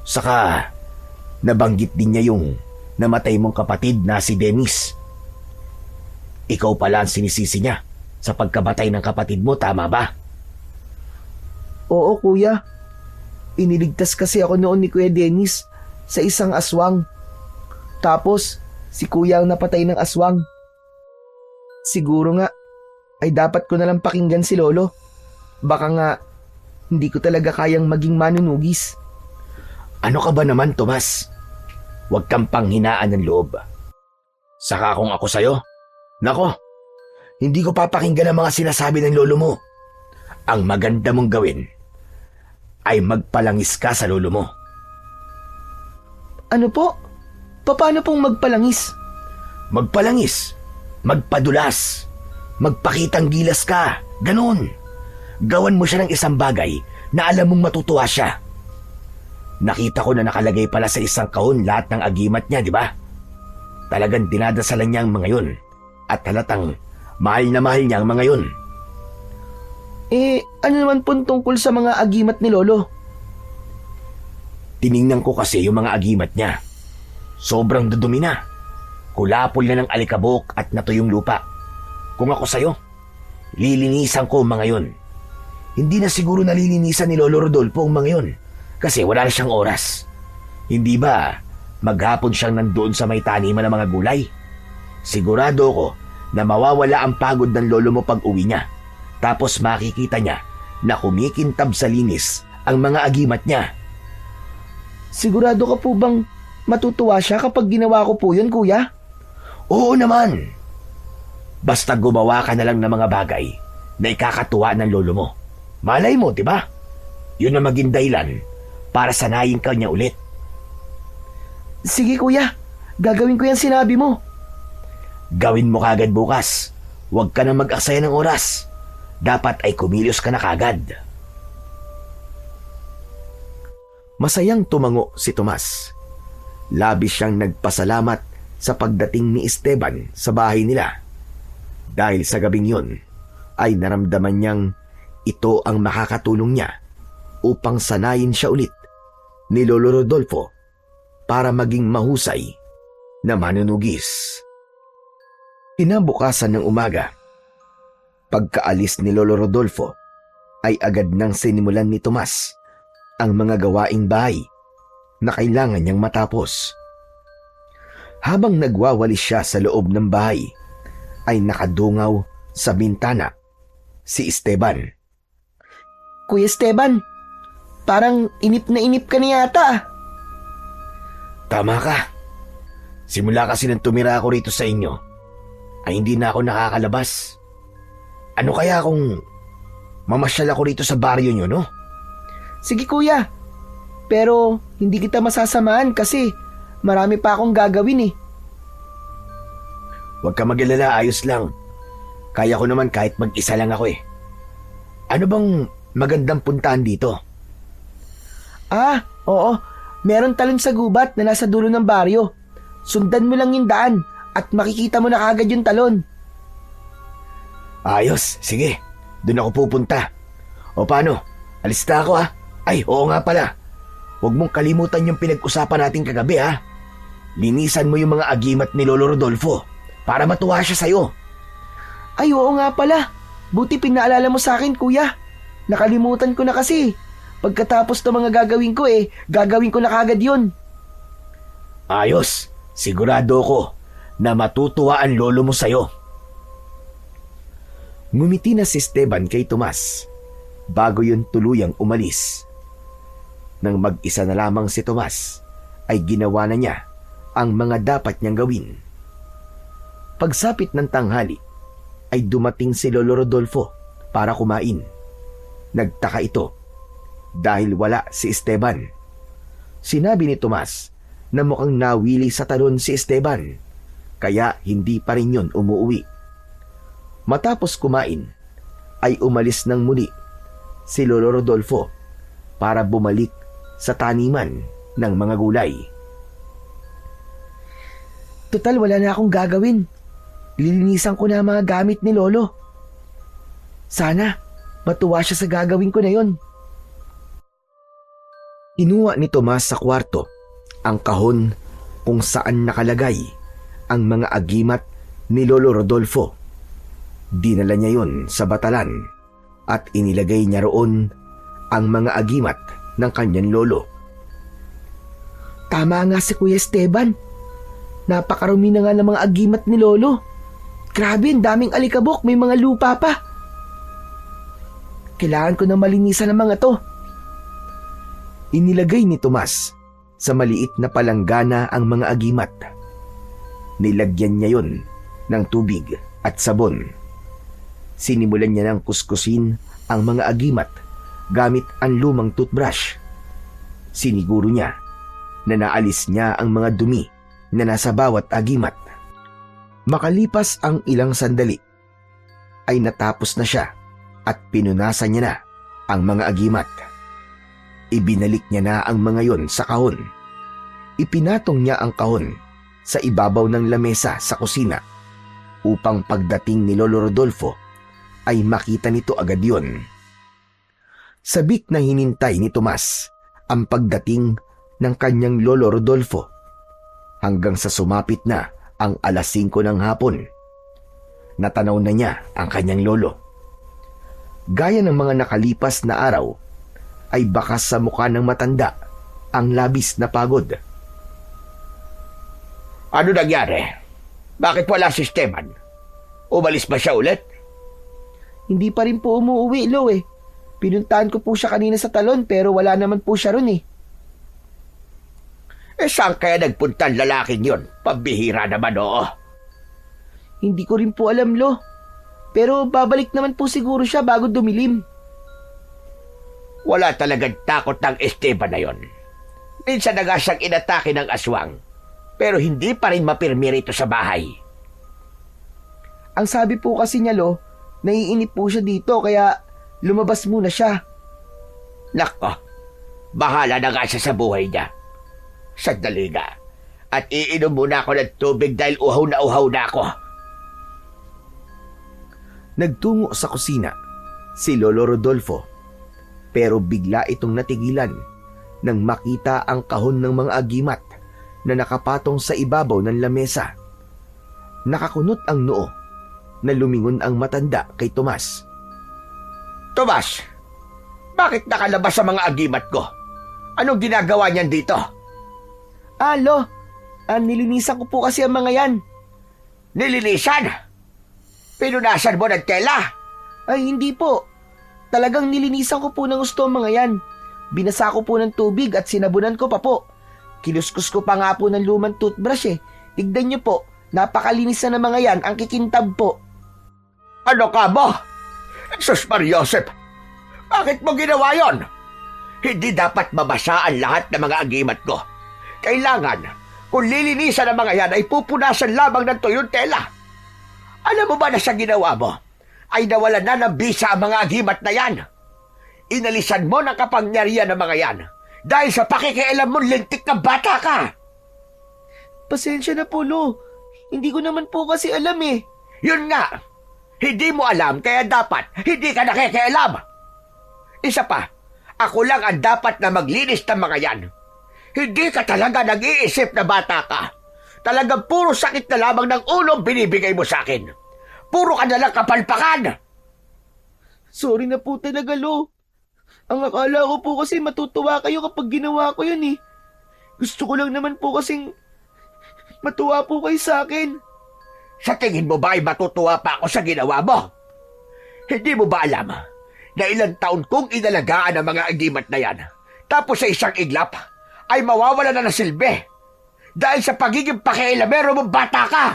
Saka, nabanggit din niya yung namatay mong kapatid na si Dennis. Ikaw pala ang sinisisi niya sa pagkabatay ng kapatid mo, tama ba? Oo, kuya. Iniligtas kasi ako noon ni Kuya Dennis sa isang aswang. Tapos, si kuya ang napatay ng aswang. Siguro nga, ay dapat ko nalang pakinggan si Lolo. Baka nga, hindi ko talaga kayang maging manunugis. Ano ka ba naman, Tomas? Huwag kang panghinaan ng loob. Saka kung ako sa'yo, nako, hindi ko papakinggan ang mga sinasabi ng lolo mo. Ang maganda mong gawin ay magpalangis ka sa lolo mo. Ano po? Paano pong magpalangis? Magpalangis, magpadulas, magpakitang gilas ka, ganun. Gawan mo siya ng isang bagay na alam mong matutuwa siya. Nakita ko na nakalagay pala sa isang kahon lahat ng agimat niya, di ba? Talagang dinadasalan niya ang mga yun at halatang mahal na mahal niya ang mga yun. Ano naman po tungkol sa mga agimat ni Lolo? Tiningnan ko kasi yung mga agimat niya. Sobrang dudumi na. Kulapol na ng alikabok at natuyong lupa. Kung ako sa'yo, lilinisan ko ang mga yun. Hindi na siguro nalilinisan ni Lolo Rodolfo ang mga yun kasi wala na siyang oras. Hindi ba maghapon siyang nandoon sa may taniman ng mga gulay? Sigurado ko na mawawala ang pagod ng lolo mo pag uwi niya. Tapos makikita niya na kumikintab sa linis ang mga agimat niya. Sigurado ka po bang matutuwa siya kapag ginawa ko po yun, kuya? Oo naman. Basta gumawa ka na lang ng mga bagay na ikakatuwa ng lolo mo. Malay mo, di ba? Yun na maging dahilan para sanayin ka niya ulit. Sige kuya, gagawin ko yan sinabi mo. Gawin mo kagad bukas. Huwag ka na mag-aksaya ng oras. Dapat ay kumilos ka na kagad. Masayang tumango si Tomas. Labis siyang nagpasalamat sa pagdating ni Esteban sa bahay nila. Dahil sa gabing yun, ay naramdaman niyang ito ang makakatulong niya upang sanayin siya ulit ni Lolo Rodolfo para maging mahusay na manunugis. Kinabukasan ng umaga, pagkaalis ni Lolo Rodolfo, ay agad nang sinimulan ni Tomas ang mga gawaing bahay na kailangan niyang matapos. Habang nagwawalis siya sa loob ng bahay, ay nakadungaw sa bintana si Esteban. Kuya Esteban, parang inip na inip ka na yata. Tama ka. Simula kasi nang tumira ako rito sa inyo, ay hindi na ako nakakalabas. Ano kaya kung mamasyal ako rito sa baryo nyo, no? Sige kuya, pero hindi kita masasamahan kasi marami pa akong gagawin eh. Huwag ka mag-alala, ayos lang. Kaya ko naman kahit mag-isa lang ako eh. Ano bang magandang puntahan dito? Ah, oo, meron talon sa gubat na nasa dulo ng baryo. Sundan mo lang yung daan at makikita mo na kagad yung talon. Ayos, sige. Doon ako pupunta. O paano? Alis na ako ha? Ay, oo nga pala. Huwag mong kalimutan yung pinag-usapan natin kagabi ha. Linisan mo yung mga agimat ni Lolo Rodolfo para matuwa siya sa'yo. Ay, oo nga pala. Buti pinaalala mo sa akin, kuya. Nakalimutan ko na kasi. Pagkatapos ng mga gagawin ko gagawin ko na kagad yun. Ayos. Sigurado ko na matutuwa ang lolo mo sa'yo. Ngumiti na si Esteban kay Tomas bago yun tuluyang umalis. Nang mag-isa na lamang si Tomas, ay ginawa na niya ang mga dapat niyang gawin. Pagsapit ng tanghali, ay dumating si Lolo Rodolfo para kumain. Nagtaka ito dahil wala si Esteban. Sinabi ni Tomas na mukhang nawili sa talon si Esteban, kaya hindi pa rin yun umuwi. Matapos kumain, ay umalis ng muli si Lolo Rodolfo para bumalik sa taniman ng mga gulay. Total, wala na akong gagawin. Lilinisan ko na ang mga gamit ni Lolo. Sana matuwa siya sa gagawin ko na yon. Inuwa ni Tomas sa kwarto ang kahon kung saan nakalagay ang mga agimat ni Lolo Rodolfo. Dinala niya yon sa batalan at inilagay niya roon ang mga agimat ng kanyang lolo. Tama nga si Kuya Esteban. Napakarumi na nga ng mga agimat ni Lolo. Grabe, ang daming alikabok, may mga lupa pa. Kailangan ko na malinisan ang mga to. Inilagay ni Tomas sa maliit na palanggana ang mga agimat. Nilagyan niya yon ng tubig at sabon. Sinimulan niya ng kuskusin ang mga agimat gamit ang lumang toothbrush. Siniguro niya na naalis niya ang mga dumi na nasa bawat agimat. Makalipas ang ilang sandali, ay natapos na siya at pinunasan niya na ang mga agimat. Ibinalik niya na ang mga yon sa kahon. Ipinatong niya ang kahon sa ibabaw ng lamesa sa kusina upang pagdating ni Lolo Rodolfo ay makita nito agad yon. Sabik na hinintay ni Tomas ang pagdating ng kanyang Lolo Rodolfo hanggang sa sumapit na ang 5:00 ng hapon. Natanaw na niya ang kanyang lolo. Gaya ng mga nakalipas na araw, ay bakas sa mukha ng matanda ang labis na pagod. Ano nangyari? Bakit wala si Esteban? Umalis ba siya ulit? Hindi pa rin po umuwi, Lo eh. Pinuntahan ko po siya kanina sa talon pero wala naman po siya ron eh. Saan kaya nagpunta ang lalaking yun? Pambihira naman, oo. Hindi ko rin po alam, Lo. Pero babalik naman po siguro siya bago dumilim. Wala talagang takot ng Esteban na yon. Minsan na nga siyang inatake ng aswang, pero hindi pa rin mapirmi rito sa bahay. Ang sabi po kasi niya, Lo, naiinip po siya dito kaya lumabas muna siya. Nako, bahala na nga siya sa buhay niya. Sandali nga, at iinom muna ako ng tubig dahil uhaw na ako. Nagtungo sa kusina si Lolo Rodolfo, pero bigla itong natigilan nang makita ang kahon ng mga agimat na nakapatong sa ibabaw ng lamesa. Nakakunot ang noo na lumingon ang matanda kay Tomas. Tomas, bakit nakalabas sa mga agimat ko? Anong ginagawa niyan dito? Lo, nilinisan ko po kasi ang mga yan. Nilinisan? Pinunasan mo ng tela? Ay, hindi po. Talagang nilinisan ko po ng gusto ang mga yan. Binasa ko po ng tubig at sinabunan ko pa po. Kiluskus ko pa nga po ng lumang toothbrush eh. Tignan niyo po, napakalinis na ng mga yan ang kikintab po. Ano ka mo? Sus Mariosep, bakit mo ginawa yon? Hindi dapat mabasa ang lahat ng mga agimat ko. Kailangan, kung lilinisan ang mga yan ay pupunasan lamang ng tuyong tela. Alam mo ba na sa ginawa mo ay nawalan na ng bisa ang mga agimat na yan? Inalisan mo ng kapangyarihan ng mga yan dahil sa pakikialam mo lintik na bata ka. Pasensya na po, Lo. Hindi ko naman po kasi alam eh. Yun nga, hindi mo alam kaya dapat hindi ka nakikialam. Isa pa, ako lang ang dapat na maglinis ng mga yan. Hindi ka talaga nag-iisip na bata ka. Talagang puro sakit na lamang ng ulo binibigay mo sa akin. Puro ka nalang kapalpakan. Sorry na po talaga, Lo. Ang akala ko po kasi matutuwa kayo kapag ginawa ko yun eh. Gusto ko lang naman po kasing matuwa po kayo sa akin. Sa tingin mo ba ay matutuwa pa ako sa ginawa mo? Hindi mo ba alam na ilang taon kong inalagaan ang mga agimat na yan, tapos sa isang iglap ay mawawala na ng silbi dahil sa pagiging pakialamero mo bata ka?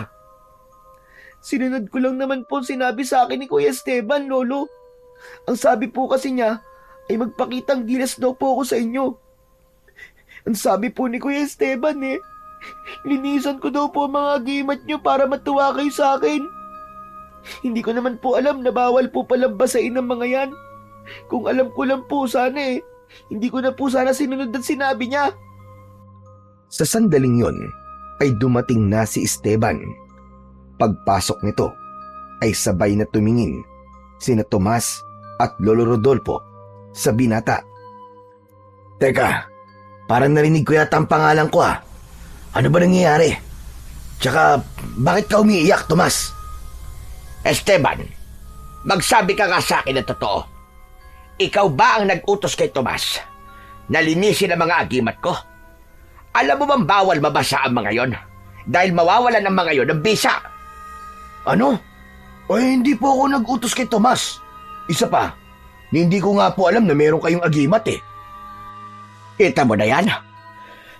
Sinunod ko lang naman po sinabi sa akin ni Kuya Esteban, Lolo. Ang sabi po kasi niya ay magpakitang gilas daw po ako sa inyo. Ang sabi po ni Kuya Esteban linisan ko daw po ang mga agimat niyo para matuwa kayo sa akin. Hindi ko naman po alam na bawal po palang basain ng mga yan. Kung alam ko lang po sana hindi ko na po sana sinunod at sinabi niya. Sa sandaling yon ay dumating na si Esteban. Pagpasok nito ay sabay na tumingin sina Tomas at Lolo Rodolfo sa binata. Teka, parang narinig ko yata ang pangalan ko . Ano ba nangyayari? Tsaka, bakit ka umiiyak, Tomas? Esteban, magsabi ka nga sa akin ng totoo. Ikaw ba ang nag-utos kay Tomas na linisin ang mga agimat ko? Alam mo bang bawal mabasa ang mga yon? Dahil mawawalan ang mga yon ng bisa. Ano? Hindi po ako nag-utos kay Tomas. Isa pa, hindi ko nga po alam na meron kayong agimat . Kita mo na yan?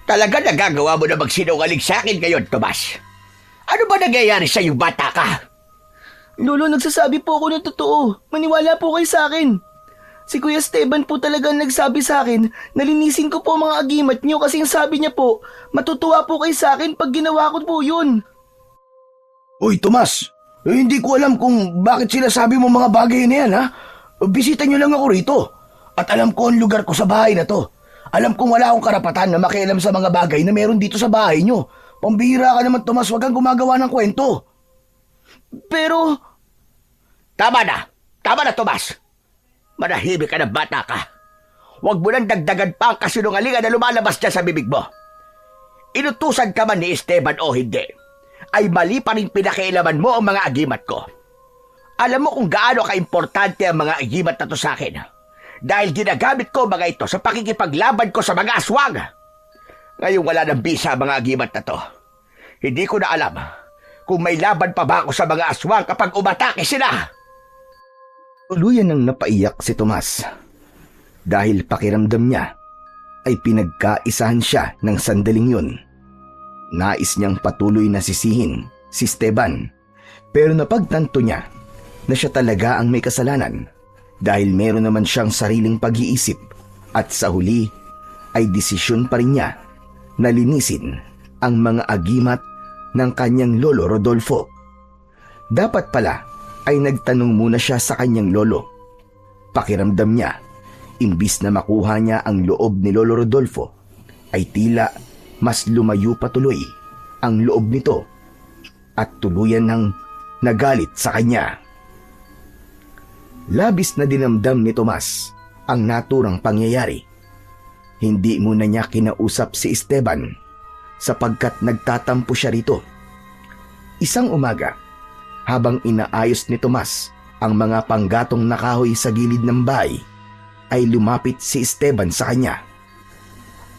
Talaga nagagawa mo na magsinungaling sa akin ngayon, Tomas. Ano ba nangyayari sa iyong bata ka? Lolo, nagsasabi po ako ng totoo. Maniwala po kayo sa akin. Si Kuya Esteban po talaga nagsabi sa akin na linisin ko po ang mga agimat niyo kasi ang sabi niya po, matutuwa po kayo sa akin pag ginawa ko po yun. Uy, Tomas, hindi ko alam kung bakit sinasabi mo mga bagay na yan, . Bisita niyo lang ako rito. At alam ko ang lugar ko sa bahay na to. Alam kong wala akong karapatan na makialam sa mga bagay na meron dito sa bahay niyo. Pambihira ka naman, Tomas, wag kang gumagawa ng kwento. Pero... Tama na, Tomas. Manahimik ka na bata ka. Huwag mo nang dagdagan pa ang kasinungalingan na lumalabas dyan sa bibig mo. Inutusan ka man ni Esteban o hindi, ay mali pa rin pinakialaman mo ang mga agimat ko. Alam mo kung gaano ka-importante ang mga agimat na to sa akin. Dahil ginagamit ko mga ito sa pakikipaglaban ko sa mga aswang. Ngayon wala nang bisa ang mga agimat na to. Hindi ko na alam kung may laban pa ba ako sa mga aswang kapag umatake sila. Tuluyan nang napaiyak si Tomas. Dahil pakiramdam niya ay pinagkaisahan siya ng sandaling yun. Nais niyang patuloy na sisihin si Esteban, pero napagtanto niya na siya talaga ang may kasalanan dahil meron naman siyang sariling pag-iisip At sa huli ay desisyon pa rin niya na linisin ang mga agimat ng kanyang lolo Rodolfo. Dapat pala ay nagtanong muna siya sa kanyang lolo. Pakiramdam niya, imbis na makuha niya ang loob ni Lolo Rodolfo, ay tila mas lumayo patuloy ang loob nito at tuluyan ng nagalit sa kanya. Labis na dinamdam ni Tomas ang naturang pangyayari. Hindi muna niya kinausap si Esteban sapagkat nagtatampo siya rito. Isang umaga, habang inaayos ni Tomas ang mga panggatong na kahoy sa gilid ng bahay, ay lumapit si Esteban sa kanya.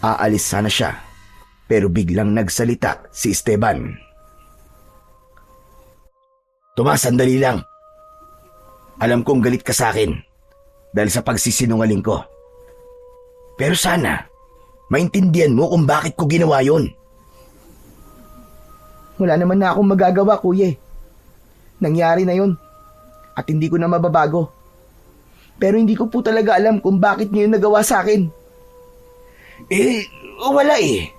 Aalis sana siya, pero biglang nagsalita si Esteban. Tomas, sandali lang. Alam kong galit ka sa akin dahil sa pagsisinungaling ko. Pero sana, maintindihan mo kung bakit ko ginawa yon. Wala naman na akong magagawa, kuya. Nangyari na yon at hindi ko na mababago. Pero hindi ko po talaga alam kung bakit niyo yun nagawa sa akin. Wala eh.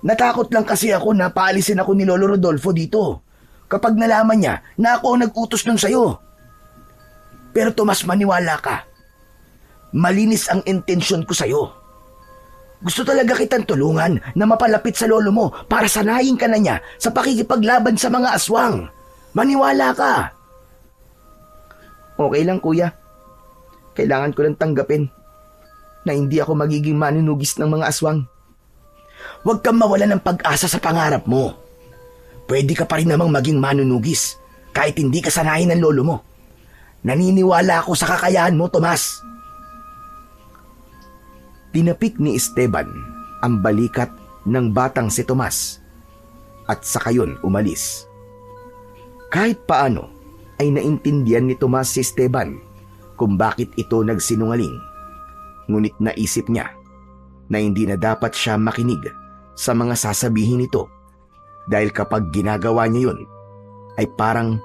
Natakot lang kasi ako na paalisin ako ni Lolo Rodolfo dito kapag nalaman niya na ako ang nag-utos nun sa'yo. Pero Tomas, maniwala ka. Malinis ang intensyon ko sa'yo. Gusto talaga kitang tulungan na mapalapit sa lolo mo para sanayin ka na niya sa pakikipaglaban sa mga aswang. Maniwala ka. Okay lang, kuya. Kailangan ko lang tanggapin na hindi ako magiging manunugis ng mga aswang. Huwag kang mawala ng pag-asa sa pangarap mo. Pwede ka pa rin namang maging manunugis kahit hindi ka sanayin ng lolo mo. Naniniwala ako sa kakayahan mo, Tomas. Tinapik ni Esteban ang balikat ng batang si Tomas at saka yun umalis. Kahit paano ay naintindihan ni Tomas si Esteban kung bakit ito nagsinungaling. Ngunit naisip niya na hindi na dapat siya makinig sa mga sasabihin nito dahil kapag ginagawa niya yun ay parang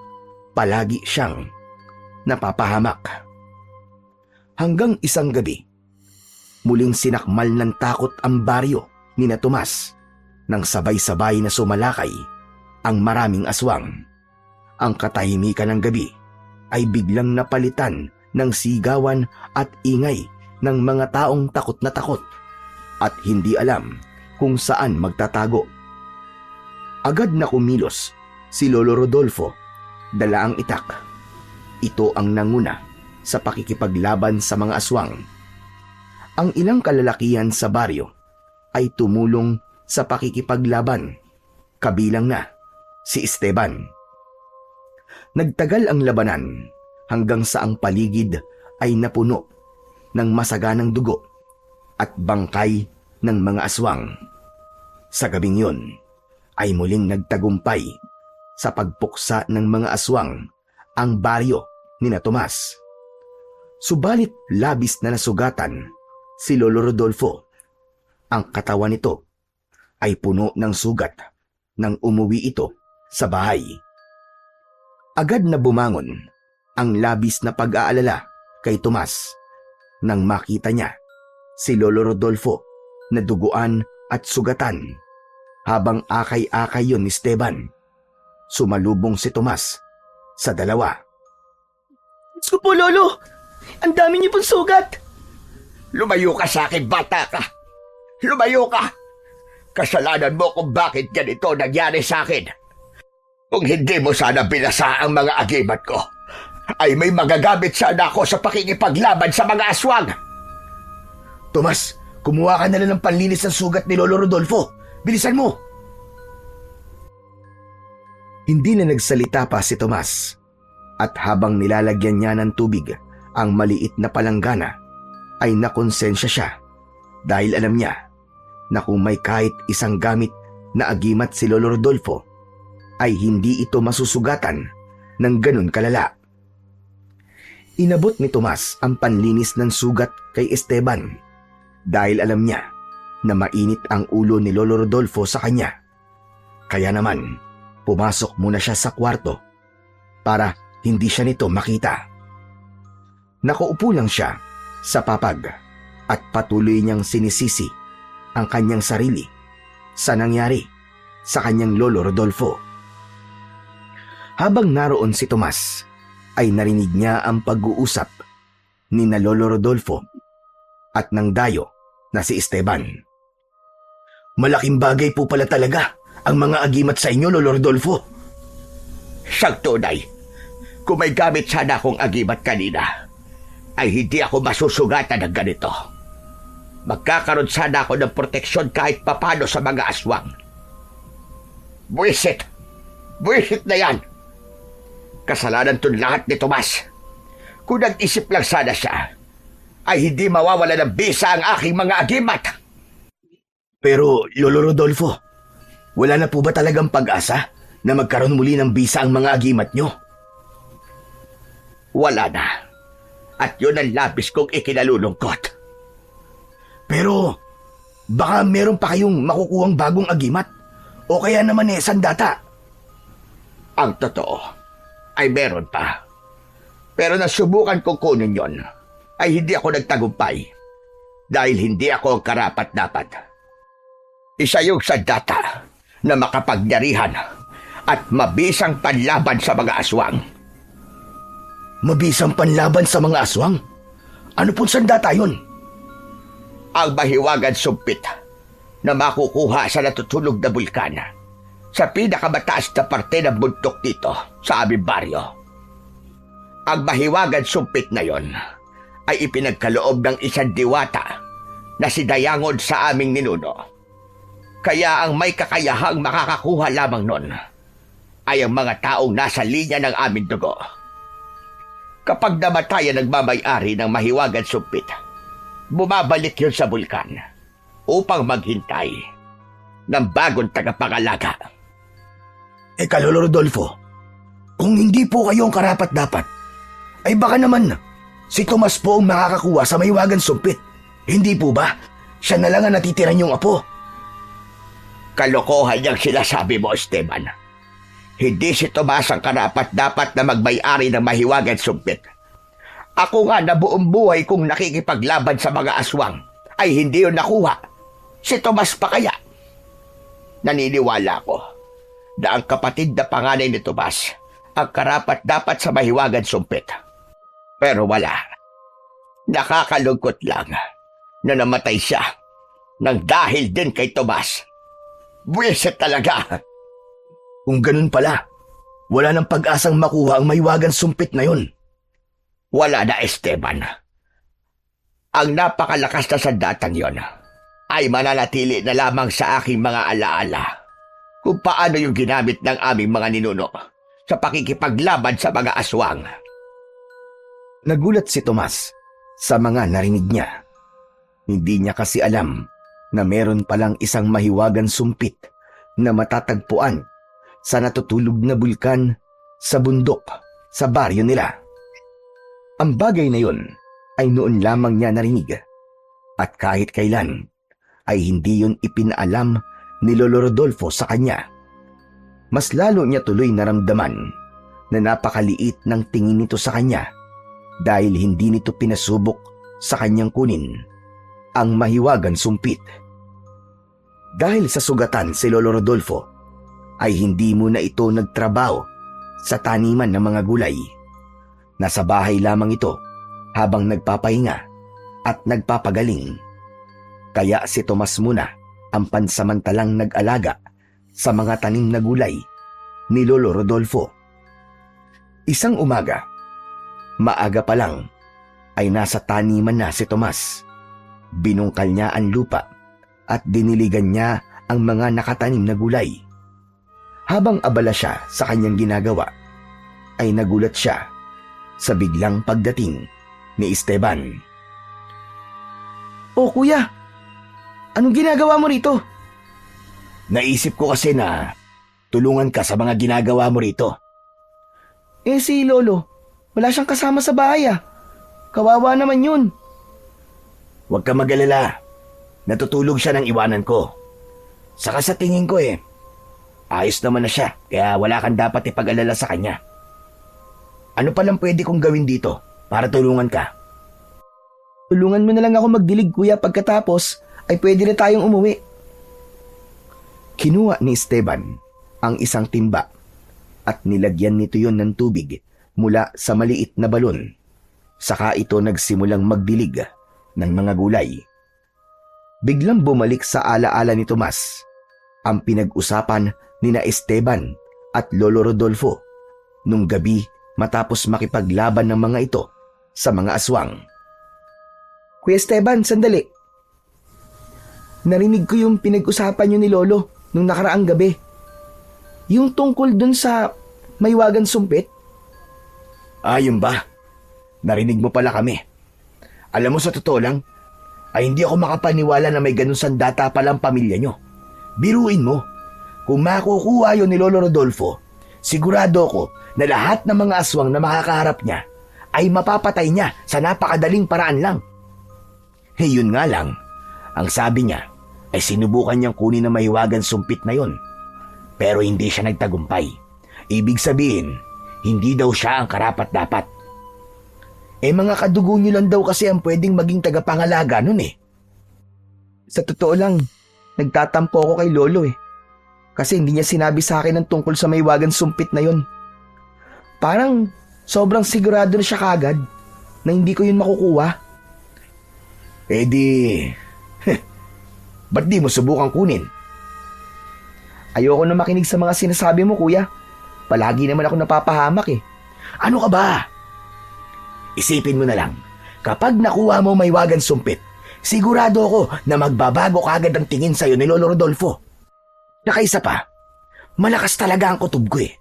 palagi siyang napapahamak. Hanggang isang gabi, muling sinakmal ng takot ang baryo ni na Tomas nang sabay-sabay na sumalakay ang maraming aswang. Ang katahimikan ng gabi ay biglang napalitan ng sigawan at ingay ng mga taong takot na takot at hindi alam kung saan magtatago. Agad na kumilos si Lolo Rodolfo, dala ang itak. Ito ang nanguna sa pakikipaglaban sa mga aswang. Ang ilang kalalakihan sa baryo ay tumulong sa pakikipaglaban, kabilang na si Esteban. Nagtagal ang labanan hanggang sa ang paligid ay napuno ng masaganang dugo at bangkay ng mga aswang. Sa gabing yun ay muling nagtagumpay sa pagpuksa ng mga aswang ang baryo ni na Tomas. Subalit labis na nasugatan si Lolo Rodolfo. Ang katawan nito ay puno ng sugat nang umuwi ito sa bahay. Agad na bumangon ang labis na pag-aalala kay Tomas nang makita niya si Lolo Rodolfo na duguan at sugatan habang akay-akay yun ni Esteban. Sumalubong si Tomas sa dalawa. Diyos ko po, Lolo! Ang dami niyo pong sugat! Lumayo ka sa akin, bata ka! Lumayo ka! Kasalanan mo kung bakit ganito nangyari sa akin. Kung hindi mo sana binasa ang mga agimat ko, ay may magagamit sana ako sa pakikipaglaban sa mga aswang. Tomas, kumuha ka na lang ng panlinis ng sugat ni Lolo Rodolfo. Bilisan mo! Hindi na nagsalita pa si Tomas at habang nilalagyan niya ng tubig ang maliit na palanggana ay nakonsensya siya dahil alam niya na kung may kahit isang gamit na agimat si Lolo Rodolfo ay hindi ito masusugatan ng ganun kalala. Inabot ni Tomas ang panlinis ng sugat kay Esteban dahil alam niya na mainit ang ulo ni Lolo Rodolfo sa kanya. Kaya naman, pumasok muna siya sa kwarto para hindi siya nito makita. Nakaupo lang siya sa papag at patuloy niyang sinisisi ang kanyang sarili sa nangyari sa kanyang lolo Rodolfo. Habang naroon si Tomas, ay narinig niya ang pag-uusap ni na Lolo Rodolfo at ng dayo na si Esteban. Malaking bagay po pala talaga ang mga agimat sa inyo, Lolo Rodolfo. Siyang tunay, kung may gamit sana akong agimat kanina, ay hindi ako masusugatan ng ganito. Magkakaroon sana ako ng proteksyon kahit papano sa mga aswang. Buwisit! Buwisit na yan! Kasalanan to lahat ni Tomas. Kung nag-isip lang sana siya, ay hindi mawawala ng bisa ang aking mga agimat. Pero, Lolo Rodolfo, wala na po ba talagang pag-asa na magkaroon muli ng bisa ang mga agimat nyo? Wala na. At yun ang labis kong ikinalulungkot. Pero, baka meron pa kayong makukuhang bagong agimat o kaya naman sandata. Ang totoo ay meron pa. Pero nasubukan kong kunin yon, ay hindi ako nagtagumpay dahil hindi ako ang karapat-dapat. Isa yung sandata na makapagyarihan at mabisang panlaban sa mga aswang. Mabisang panlaban sa mga aswang? Ano pong sandata yun? Ang mahiwagan sumpit na makukuha sa natutulog na bulkan sa pinakamataas na parte ng bundok dito sa aming baryo. Ang mahiwagan sumpit na yon ay ipinagkaloob ng isang diwata na si Dayangon sa aming ninuno. Kaya ang may kakayahang makakakuha lamang nun ay ang mga taong nasa linya ng aming dugo. Kapag namatayan ang nagmamay-ari ng mahiwagan sumpit, bumabalik yun sa bulkan upang maghintay ng bagong tagapangalaga. Lolo Rodolfo, kung hindi po kayo ang karapat-dapat, ay baka naman si Tomas po ang makakakuha sa mahiwagan sumpit. Hindi po ba? Siya na lang ang natitira niyong apo. Kalokohan niyang sinasabi mo, Esteban. Hindi si Tomas ang karapat-dapat na magmay-ari ng mahiwagan sumpit. Ako nga na buong buhay kong nakikipaglaban sa mga aswang ay hindi yun nakuha. Si Tomas pa kaya? Naniniwala ko na ang kapatid na panganay ni Tomas ang karapat-dapat sa mahiwagan sumpit. Pero wala. Nakakalungkot lang na namatay siya nang dahil din kay Tomas. Buwisit talaga. Kung ganun pala, wala nang pag-asang makuha ang mahiwagan sumpit na yun. Wala na, Esteban. Ang napakalakas na sandatang yon ay mananatili na lamang sa aking mga alaala kung paano yung ginamit ng aming mga ninuno sa pakikipaglaban sa mga aswang. Nagulat si Tomas sa mga narinig niya. Hindi niya kasi alam na meron palang isang mahiwagan sumpit na matatagpuan sa natutulog na bulkan sa bundok sa baryo nila. Ang bagay na yun ay noon lamang niya narinig at kahit kailan ay hindi yun ipinaalam ni Lolo Rodolfo sa kanya. Mas lalo niya tuloy naramdaman na napakaliit ng tingin nito sa kanya dahil hindi nito pinasubok sa kanyang kunin ang mahiwagan sumpit. Dahil sa sugatan si Lolo Rodolfo ay hindi muna ito nagtrabaho sa taniman ng mga gulay. Nasa bahay lamang ito habang nagpapahinga at nagpapagaling. Kaya si Tomas muna ang pansamantalang nag-alaga sa mga tanim na gulay ni Lolo Rodolfo. Isang umaga, maaga pa lang, ay nasa taniman na si Tomas. Binungkal niya ang lupa at diniligan niya ang mga nakatanim na gulay. Habang abala siya sa kanyang ginagawa, ay nagulat siya sa biglang pagdating ni Esteban. Oh kuya, anong ginagawa mo rito? Naisip ko kasi na tulungan ka sa mga ginagawa mo rito. Si Lolo, wala siyang kasama sa bahay ah. Kawawa naman yun. Huwag ka mag-alala. Natutulog siya nang iwanan ko. Saka sa tingin ko ayos naman na siya, kaya wala kang dapat ipag-alala sa kanya. Ano palang pwede kong gawin dito para tulungan ka? Tulungan mo na lang ako magdilig, kuya, pagkatapos ay pwede na tayong umuwi. Kinuha ni Esteban ang isang timba at nilagyan nito yon ng tubig mula sa maliit na balon. Saka ito nagsimulang magdilig ng mga gulay. Biglang bumalik sa alaala ni Tomas ang pinag-usapan ni na Esteban at Lolo Rodolfo nung gabi matapos makipaglaban ng mga ito sa mga aswang. Kuya Esteban, sandali. Narinig ko yung pinag-usapan niyo ni Lolo nung nakaraang gabi. Yung tungkol dun sa Maywagan Sumpit. Yun ba? Narinig mo pala kami. Alam mo, sa totoo lang, ay hindi ako makapaniwala na may ganun sandata palang pamilya nyo. Biruin mo, kung makukuha yun ni Lolo Rodolfo, sigurado ko na lahat ng mga aswang na makakaharap niya ay mapapatay niya sa napakadaling paraan lang. Yun nga lang, ang sabi niya ay sinubukan niyang kunin na Maywagan Sumpit na yon. Pero hindi siya nagtagumpay. Ibig sabihin, hindi daw siya ang karapat-dapat. Mga kadugo niyo lang daw kasi ang pwedeng maging tagapangalaga nun eh. Sa totoo lang, nagtatampo ako kay Lolo eh. Kasi hindi niya sinabi sa akin ang tungkol sa Maywagan Sumpit na yon. Parang sobrang sigurado na siya kagad na hindi ko yun makukuha. Ba't di mo subukang kunin? Ayoko na makinig sa mga sinasabi mo, kuya. Palagi naman ako napapahamak eh. Ano ka ba? Isipin mo na lang, kapag nakuha mo Maywagan Sumpit, sigurado ako na magbabago kagad ang tingin sa'yo ni Lolo Rodolfo. Nakaisa pa, malakas talaga ang kutob ko eh,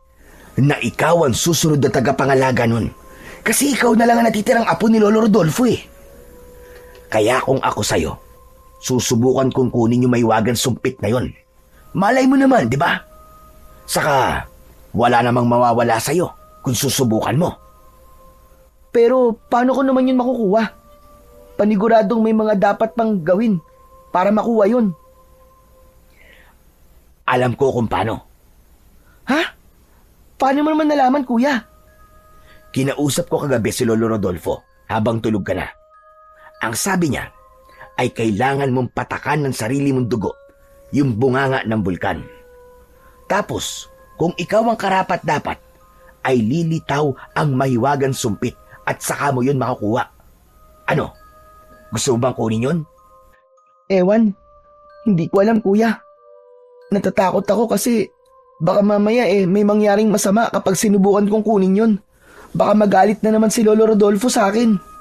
na ikaw ang susunod na tagapangalaga nun. Kasi ikaw na lang ang natitirang apo ni Lolo Rodolfo eh. Kaya kung ako sa'yo, susubukan kong kunin yung Maywagan Sumpit na yon. Malay mo naman, di ba? Saka, wala namang mawawala sa'yo kung susubukan mo. Pero paano ko naman yun makukuha? Paniguradong may mga dapat pang gawin para makuha yun. Alam ko kung paano. Ha? Paano mo naman nalaman, kuya? Kinausap ko kagabi si Lolo Rodolfo habang tulog ka na. Ang sabi niya ay kailangan mong patakan ng sarili mong dugo yung bunganga ng bulkan. Tapos, kung ikaw ang karapat-dapat, ay lilitaw ang Maywagan Sumpit at saka mo yun makukuha. Ano? Gusto mo bang kunin yun? Ewan, hindi ko alam, kuya. Natatakot ako kasi baka mamaya may mangyaring masama kapag sinubukan kong kunin yun. Baka magalit na naman si Lolo Rodolfo sa akin.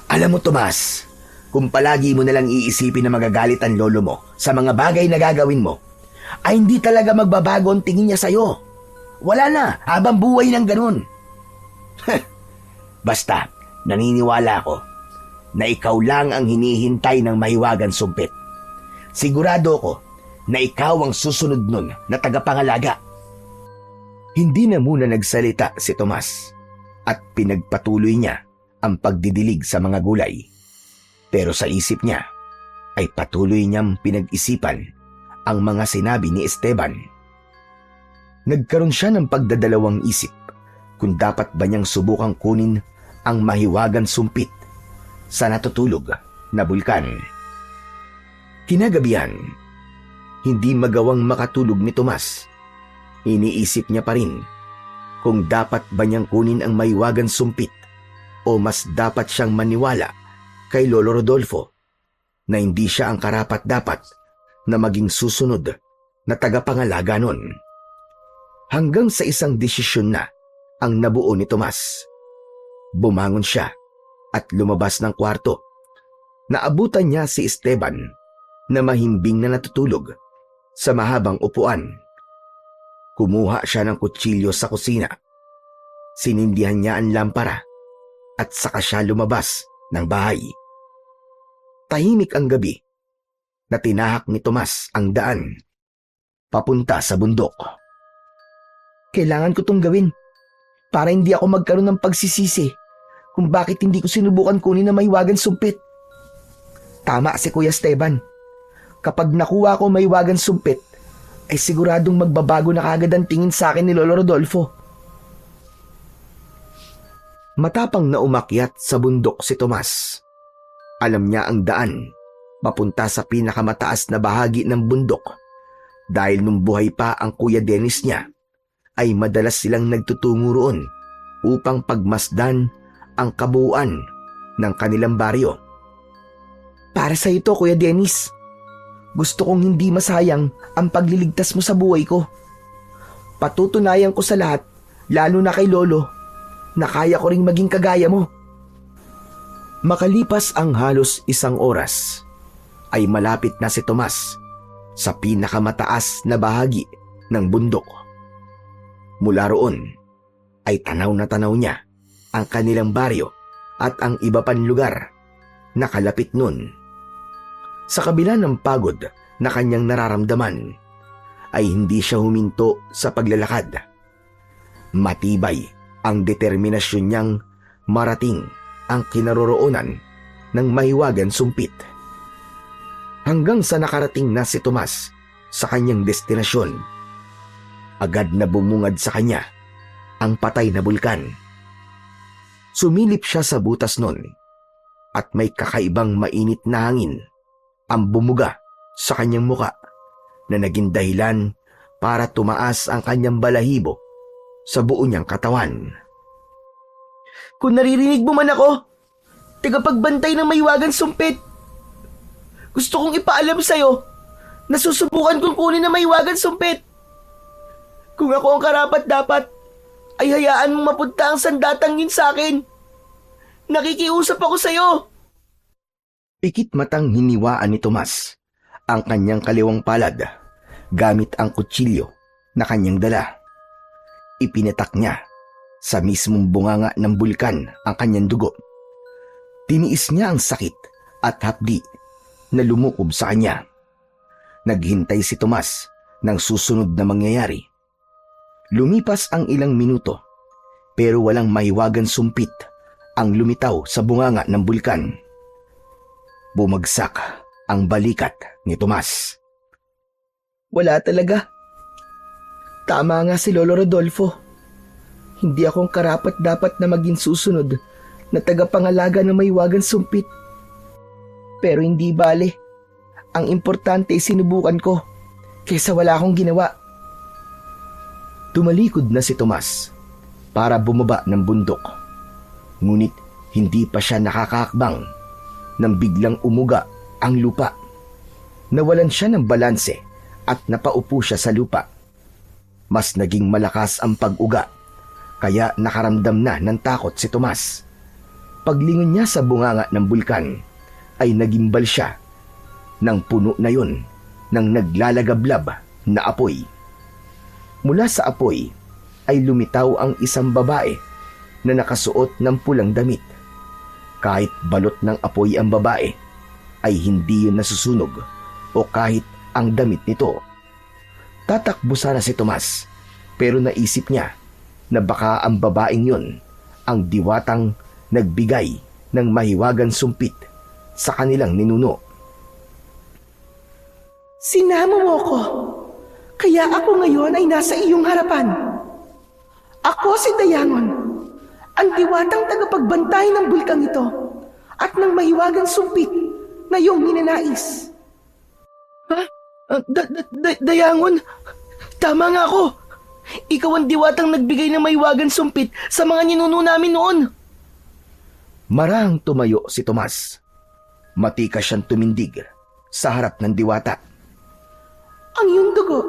Alam mo, Tomas, kung palagi mo nalang iisipin na magagalit ang lolo mo sa mga bagay na gagawin mo, ay hindi talaga magbabago ang tingin niya sa'yo. Wala na, habang buhay ng ganun. Basta, naniniwala ako na ikaw lang ang hinihintay ng Maywagan Sumpit. Sigurado ko na ikaw ang susunod nun na tagapangalaga. Hindi na muna nagsalita si Tomas at pinagpatuloy niya ang pagdidilig sa mga gulay. Pero sa isip niya ay patuloy niyang pinag-isipan ang mga sinabi ni Esteban. Nagkaroon siya ng pagdadalawang isip kung dapat ba niyang subukang kunin ang Maywagan Sumpit sa natutulog na bulkan. Kinagabihan, hindi magawang makatulog ni Tomas. Iniisip niya pa rin kung dapat ba niyang kunin ang Maywagan Sumpit o mas dapat siyang maniwala kay Lolo Rodolfo na hindi siya ang karapat-dapat na maging susunod na tagapangalaga nun. Hanggang sa isang desisyon na ang nabuo ni Tomas. Bumangon siya at lumabas ng kwarto. Naabutan niya si Esteban na mahimbing na natutulog sa mahabang upuan. Kumuha siya ng kutsilyo sa kusina. Sinindihan niya ang lampara at saka siya lumabas ng bahay. Tahimik ang gabi na tinahak ni Tomas ang daan papunta sa bundok. Kailangan ko tong gawin para hindi ako magkaroon ng pagsisisi kung bakit hindi ko sinubukan kunin na Maywagan Sumpit. Tama si Kuya Esteban. Kapag nakuha ko Maywagan Sumpit, ay siguradong magbabago na kagad ang tingin sa akin ni Lolo Rodolfo. Matapang na umakyat sa bundok si Tomas. Alam niya ang daan papunta sa pinakamataas na bahagi ng bundok dahil nung buhay pa ang Kuya Dennis niya ay madalas silang nagtutungo roon upang pagmasdan ang kabuuan ng kanilang baryo. Para sa ito, Kuya Dennis. Gusto kong hindi masayang ang pagliligtas mo sa buhay ko. Patutunayan ko sa lahat, lalo na kay Lolo, na kaya ko ring maging kagaya mo. Makalipas ang halos 1 oras, ay malapit na si Tomas sa pinakamataas na bahagi ng bundok. Mula roon ay tanaw na tanaw niya ang kanilang baryo at ang iba pang lugar na kalapit nun. Sa kabila ng pagod na kanyang nararamdaman, ay hindi siya huminto sa paglalakad. Matibay ang determinasyon niyang marating ang kinaroroonan ng mahiwagang sumpit. Hanggang sa nakarating na si Tomas sa kanyang destinasyon, agad na bumungad sa kanya ang patay na bulkan. Sumilip siya sa butas nun at may kakaibang mainit na hangin ang bumuga sa kanyang muka na naging dahilan para tumaas ang kanyang balahibo sa buo niyang katawan. Kung naririnig mo man ako, tagapagbantay ng mahiwagang sumpit. Gusto kong ipaalam sa'yo na susubukan kong kunin ang mahiwagang sumpit. Kung ako ang karapat-dapat, ay hayaan mong mapunta ang sandatang yun sa akin. Nakikiusap ako sa'yo. Pikit matang hiniwaan ni Tomas ang kanyang kaliwang palad gamit ang kutsilyo na kanyang dala. Ipinatak niya sa mismong bunganga ng bulkan ang kanyang dugo. Tiniis niya ang sakit at hapdi na lumukob sa kanya. Naghintay si Tomas ng susunod na mangyayari. Lumipas ang ilang minuto pero walang mahiwagang sumpit ang lumitaw sa bunganga ng bulkan. Bumagsak ang balikat ni Tomas. Wala talaga. Tama nga si Lolo Rodolfo. Hindi akong karapat-dapat na maging susunod na tagapangalaga ng mahiwagang sumpit. Pero hindi bale. Ang importante ay sinubukan ko kaysa wala akong ginawa. Tumalikod na si Tomas para bumaba ng bundok. Ngunit hindi pa siya nakakakbang nang biglang umuga ang lupa. Nawalan siya ng balanse at napaupo siya sa lupa. Mas naging malakas ang pag-uga kaya nakaramdam na ng takot si Tomas. Paglingon niya sa bunganga ng bulkan ay nagimbal siya ng puno na yun ng naglalagablab na apoy. Mula sa apoy ay lumitaw ang isang babae na nakasuot ng pulang damit. Kahit balot ng apoy ang babae, ay hindi yun nasusunog o kahit ang damit nito. Tatakbo sana si Tomas pero naisip niya na baka ang babaeng yun ang diwatang nagbigay ng mahiwagang sumpit sa kanilang ninuno. Sinama mo ko, kaya ako ngayon ay nasa iyong harapan. Ako si Dayangon, ang diwatang tagapagbantay ng bulkang ito at ng mahiwagang sumpit na iyong ninanais. Ha? Dayangon? Tama nga ako. Ikaw ang diwatang nagbigay ng mahiwagang sumpit sa mga ninuno namin noon. Marahang tumayo si Tomas. Matikas siyang tumindig sa harap ng diwata. Ang iyong dugo,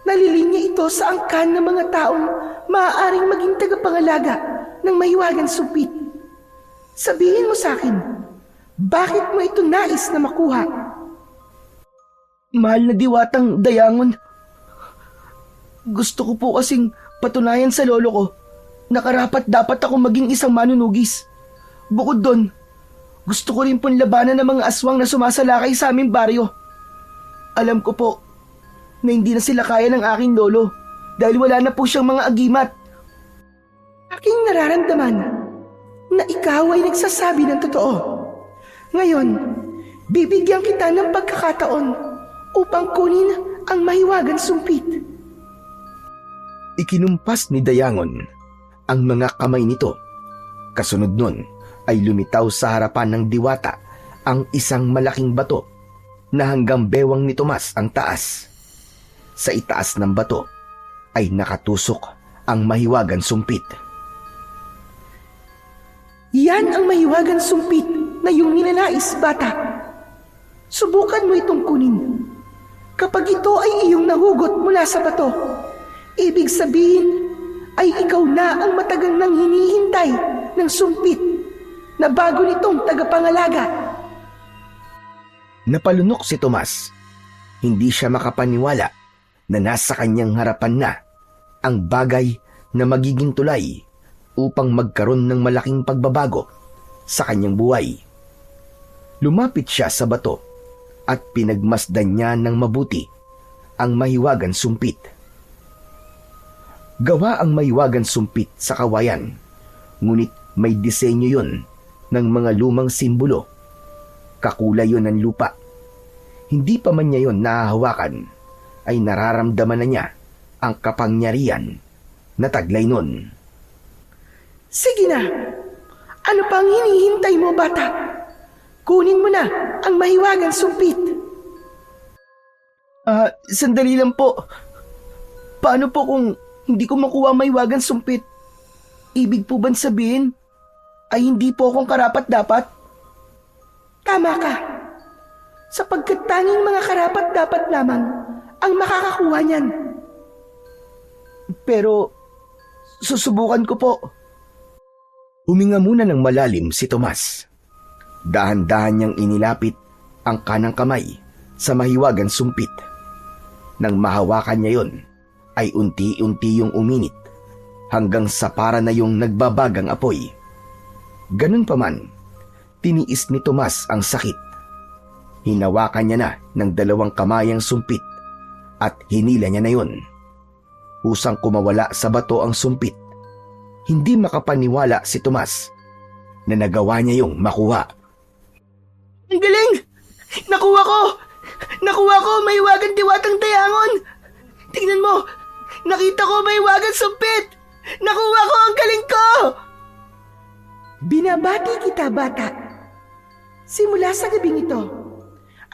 nalilinya ito sa angkan ng mga taong maaaring maging tagapangalaga ng mahiwagang sumpit. Sabihin mo sa akin, bakit mo ito nais na makuha? Mahal na diwatang Dayangon, gusto ko po kasing patunayan sa lolo ko na karapat dapat ako maging isang manunugis. Bukod doon, gusto ko rin pong labanan ng mga aswang na sumasalakay sa aming baryo. Alam ko po na hindi na sila kaya ng aking lolo dahil wala na po siyang mga agimat. Aking nararamdaman na ikaw ay nagsasabi ng totoo. Ngayon, bibigyan kita ng pagkakataon upang kunin ang mahiwagang sumpit. Ikinumpas ni Dayangon ang mga kamay nito. Kasunod nun ay lumitaw sa harapan ng diwata ang isang malaking bato na hanggang bewang ni Tomas ang taas. Sa itaas ng bato ay nakatusok ang mahiwagang sumpit. Yan ang mahiwagang sumpit na iyong ninanais, bata. Subukan mo itong kunin. Kapag ito ay iyong nahugot mula sa bato, ibig sabihin ay ikaw na ang matagal nang hinihintay ng sumpit na bago nitong tagapangalaga. Napalunok si Tomas. Hindi siya makapaniwala na nasa kanyang harapan na ang bagay na magiging tulay upang magkaroon ng malaking pagbabago sa kanyang buhay. Lumapit siya sa bato at pinagmasdan niya ng mabuti ang mahiwagang sumpit. Gawa ang mahiwagang sumpit sa kawayan, ngunit may disenyo yun ng mga lumang simbolo. Kakulay yun ng lupa. Hindi pa man niya yun nahahawakan, ay nararamdaman na niya ang kapangyarihan na taglay nun. Sige na. Ano pang hinihintay mo, bata? Kunin mo na ang mahiwagang sumpit. Sandali lang po. Paano po kung hindi ko makuha ang mahiwagang sumpit? Ibig po bang sabihin ay hindi po akong karapat-dapat? Tama ka. Sapagkat tanging mga karapat-dapat lamang ang makakakuha niyan. Pero susubukan ko po. Huminga muna ng malalim si Tomas. Dahan-dahan niyang inilapit ang kanang kamay sa mahiwagang sumpit. Nang mahawakan niya yon, ay unti-unti yung uminit hanggang sa para na yung nagbabagang apoy. Ganun pa man, tiniis ni Tomas ang sakit. Hinawakan niya na ng 2 kamay ang sumpit at hinila niya na yon. Usang kumawala sa bato ang sumpit. Hindi makapaniwala si Tomas na nagawa niya yung makuha. Ang galing! Nakuha ko! Nakuha ko! Mahiwagang diwatang dayangon! Tingnan mo! Nakita ko mahiwagang sumpit! Nakuha ko! Ang galing ko! Binabati kita, bata. Simula sa gabing ito,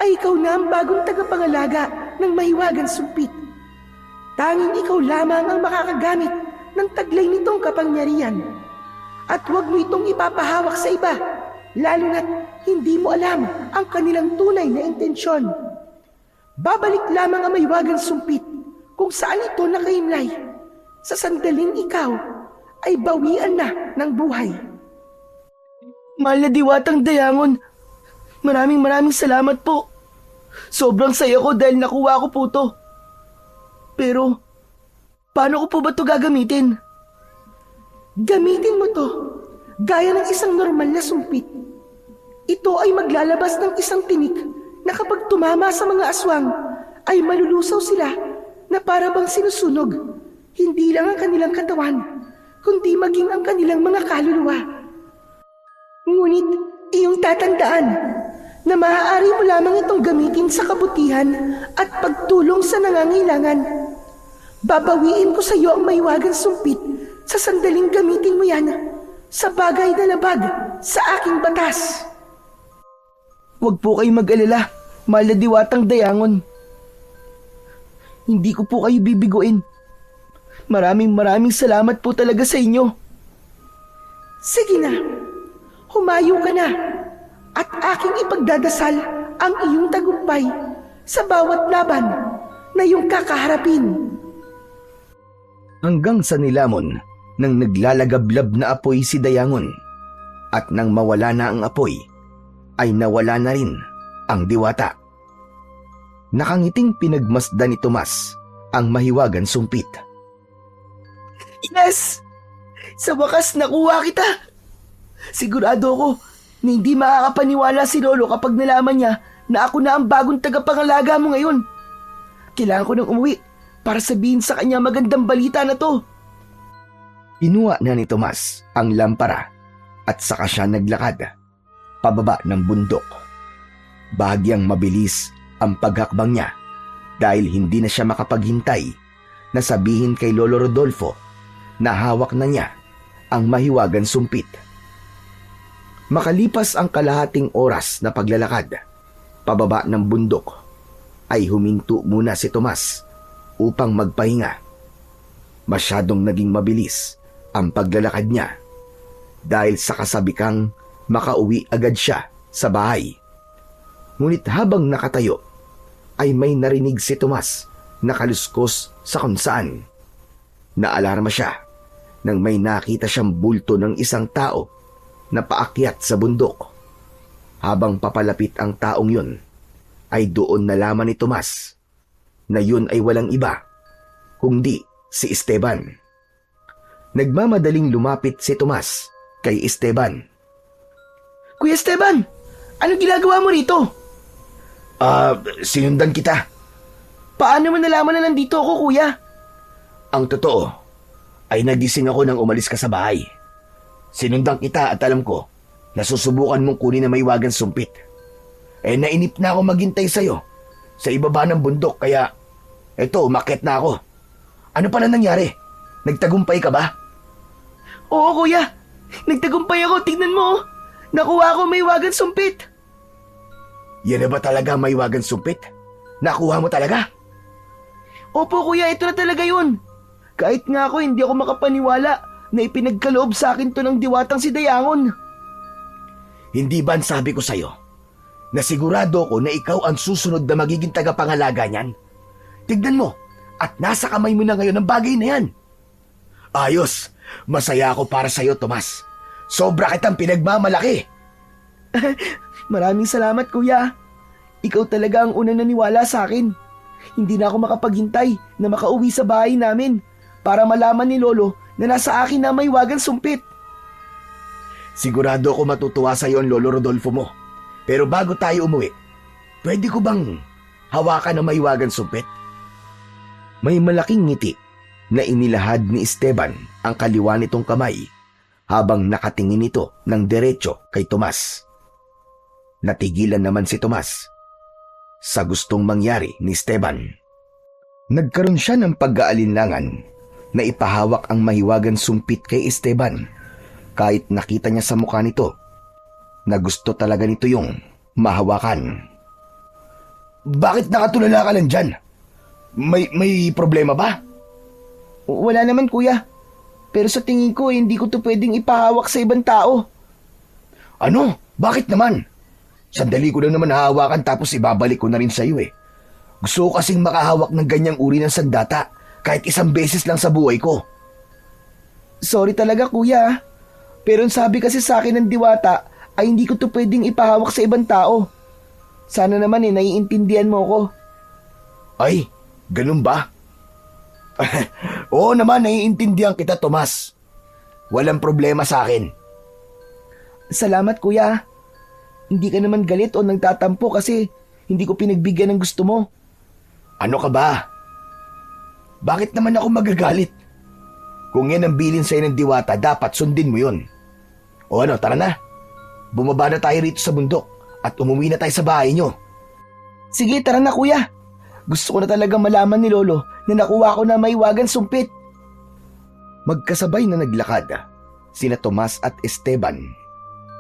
ay ikaw na ang bagong tagapangalaga ng mahiwagang sumpit. Tanging ikaw lamang ang makakagamit ng taglay nitong kapangyarihan. At huwag mo itong ipapahawak sa iba, lalo na't hindi mo alam ang kanilang tunay na intensyon. Babalik lamang ang mahiwagang sumpit kung saan ito nakahimlay. Sa sandaling ikaw ay bawian na ng buhay. Mahal na diwatang dayangon, maraming salamat po. Sobrang saya ko dahil nakuha ko po to. Pero, paano ko po ba to gagamitin? Gamitin mo to gaya ng isang normal na sumpit. Ito ay maglalabas ng isang tinik na kapag tumama sa mga aswang ay malulusaw sila na para bang sinusunog. Hindi lang ang kanilang katawan, kundi maging ang kanilang mga kaluluwa. Ngunit iyong tatandaan na maaari mo lamang itong gamitin sa kabutihan at pagtulong sa nangangailangan. Babawiin ko sa iyo ang mahiwagang sumpit sa sandaling gamitin mo yan sa bagay na labag sa aking batas. Huwag po kayo mag-alala, mahal na diwatang dayangon. Hindi ko po kayo bibiguin. Maraming salamat po talaga sa inyo. Sige na, humayo ka na at aking ipagdadasal ang iyong tagumpay sa bawat laban na iyong kakaharapin. Hanggang sa nilamon nang naglalagablab na apoy si Dayangon, at nang mawala na ang apoy, ay nawala na rin ang diwata. Nakangiting pinagmasdan ni Tomas ang mahiwagang sumpit. Yes! Sa wakas nakuha kita! Sigurado ako na hindi makakapaniwala si Lolo kapag nalaman niya na ako na ang bagong tagapangalaga mo ngayon. Kailangan ko nang umuwi para sabihin sa kanya magandang balita na to. Inuwa na ni Tomas ang lampara at saka siya naglakad pababa ng bundok. Bahagyang mabilis ang paghakbang niya dahil hindi na siya makapaghintay na sabihin kay Lolo Rodolfo na hawak na niya ang mahiwagang sumpit. Makalipas ang kalahating oras na paglalakad, pababa ng bundok, ay huminto muna si Tomas upang magpahinga. Masyadong naging mabilis ang paglalakad niya dahil sa kasabikang makauwi agad siya sa bahay. Ngunit habang nakatayo, ay may narinig si Tomas na kaluskos sa kung saan. Naalarma siya nang may nakita siyang bulto ng isang tao na paakyat sa bundok. Habang papalapit ang taong yun, ay doon nalaman ni Tomas na yun ay walang iba kundi si Esteban. Nagmamadaling lumapit si Tomas kay Esteban. Kuya Esteban, ano ginagawa mo rito? Sinundan kita. Paano mo nalaman na nandito ako, kuya? Ang totoo ay nagising ako nang umalis ka sa bahay. Sinundan kita at alam ko na susubukan mong kunin na maiwagang sumpit. Nainip na ako maghintay sa'yo sa ibaba ng bundok kaya eto, umakyat na ako. Ano pala nangyari? Nagtagumpay ka ba? Oo, kuya. Nagtagumpay ako. Tignan mo. Nakuha ko may wagang sumpit. Yan na ba talaga maiwagang sumpit? Nakuha mo talaga? Opo, kuya. Ito na talaga yun. Kahit nga ako, hindi ako makapaniwala na ipinagkaloob sa akin to ng diwatang si Dayangon. Hindi ba sabi ko sa'yo na sigurado ko na ikaw ang susunod na magiging tagapangalaga niyan? Tignan mo, at nasa kamay mo na ngayon ang bagay na yan. Ayos, masaya ako para sa'yo, Tomas. Sobra kitang pinagmamalaki. Maraming salamat, kuya. Ikaw talaga ang unang naniwala sa akin. Hindi na ako makapaghintay na makauwi sa bahay namin para malaman ni Lolo na nasa akin na may wagang sumpit. Sigurado ako matutuwa sa'yo ang Lolo Rodolfo mo. Pero bago tayo umuwi, pwede ko bang hawakan ang maiwagang sumpit? May malaking ngiti na inilahad ni Esteban ang kaliwa nitong kamay habang nakatingin ito ng diretso kay Tomas. Natigilan naman si Tomas sa gustong mangyari ni Esteban. Nagkaroon siya ng pag-aalinlangan na ipahawak ang mahiwagang sumpit kay Esteban kahit nakita niya sa mukha nito na gusto talaga nito yung mahawakan. Bakit nakatulala ka lang dyan? May problema ba? Wala naman, kuya. Pero sa tingin ko, hindi ko to pwedeng ipahawak sa ibang tao. Ano? Bakit naman? Sandali ko lang naman hahawakan tapos ibabalik ko na rin sa iyo eh. Gusto ko kasing makahawak ng ganyang uri ng sandata kahit isang beses lang sa buhay ko. Sorry talaga, kuya. Pero ang sabi kasi sa akin ng diwata ay hindi ko to pwedeng ipahawak sa ibang tao. Sana naman naiintindihan mo ko. Ay, ganun ba? Oo naman, naiintindihan kita, Tomas. Walang problema sa akin. Salamat, kuya. Hindi ka naman galit o nagtatampo kasi hindi ko pinagbigyan ng gusto mo. Ano ka ba? Bakit naman ako magagalit? Kung yan ang bilin sa'yo ng diwata, dapat sundin mo yun. O ano, tara na. Bumaba na tayo rito sa bundok at umuwi na tayo sa bahay nyo. Sige, tara na, kuya. Gusto ko na talaga malaman ni Lolo na nakuha ko na may wagang sumpit. Magkasabay na naglakad sina Tomas at Esteban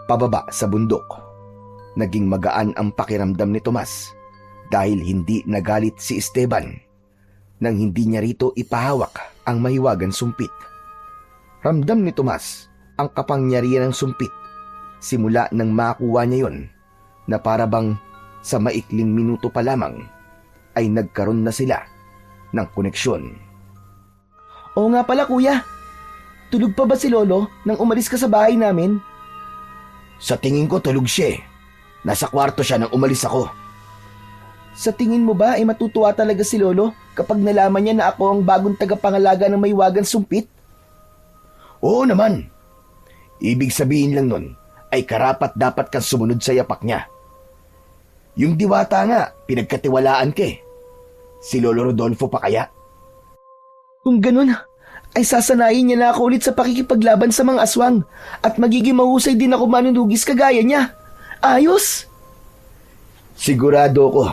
pababa sa bundok. Naging magaan ang pakiramdam ni Tomas dahil hindi nagalit si Esteban nang hindi niya rito ipahawak ang mahiwagang sumpit. Ramdam ni Tomas ang kapangyarihan ng sumpit simula nang makuha niya yon na para bang sa maikling minuto pa lamang ay nagkaroon na sila ng koneksyon. Oo nga pala, kuya. Tulog pa ba si Lolo nang umalis ka sa bahay namin? Sa tingin ko tulog siya eh. Nasa kwarto siya nang umalis ako. Sa tingin mo ba ay matutuwa talaga si Lolo kapag nalaman niya na ako ang bagong tagapangalaga ng may wagang sumpit? Oo naman. Ibig sabihin lang nun ay karapat dapat kang sumunod sa yapak niya. Yung diwata nga, pinagkatiwalaan ka eh. Si Lolo Rodolfo pa kaya? Kung ganun, ay sasanayin niya na ako ulit sa pakikipaglaban sa mga aswang at magiging mahusay din ako manunugis kagaya niya. Ayos! Sigurado ko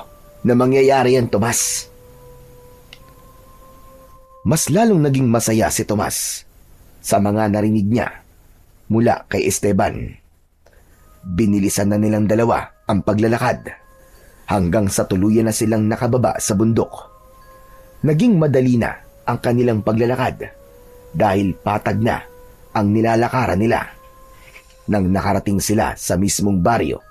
na mangyayari yan, Tomas. Mas lalong naging masaya si Tomas sa mga narinig niya mula kay Esteban. binilisan na nilang dalawa ang paglalakad hanggang sa tuluyan na silang nakababa sa bundok. Naging madali na ang kanilang paglalakad dahil patag na ang nilalakaran nila. Nang nakarating sila sa mismong baryo,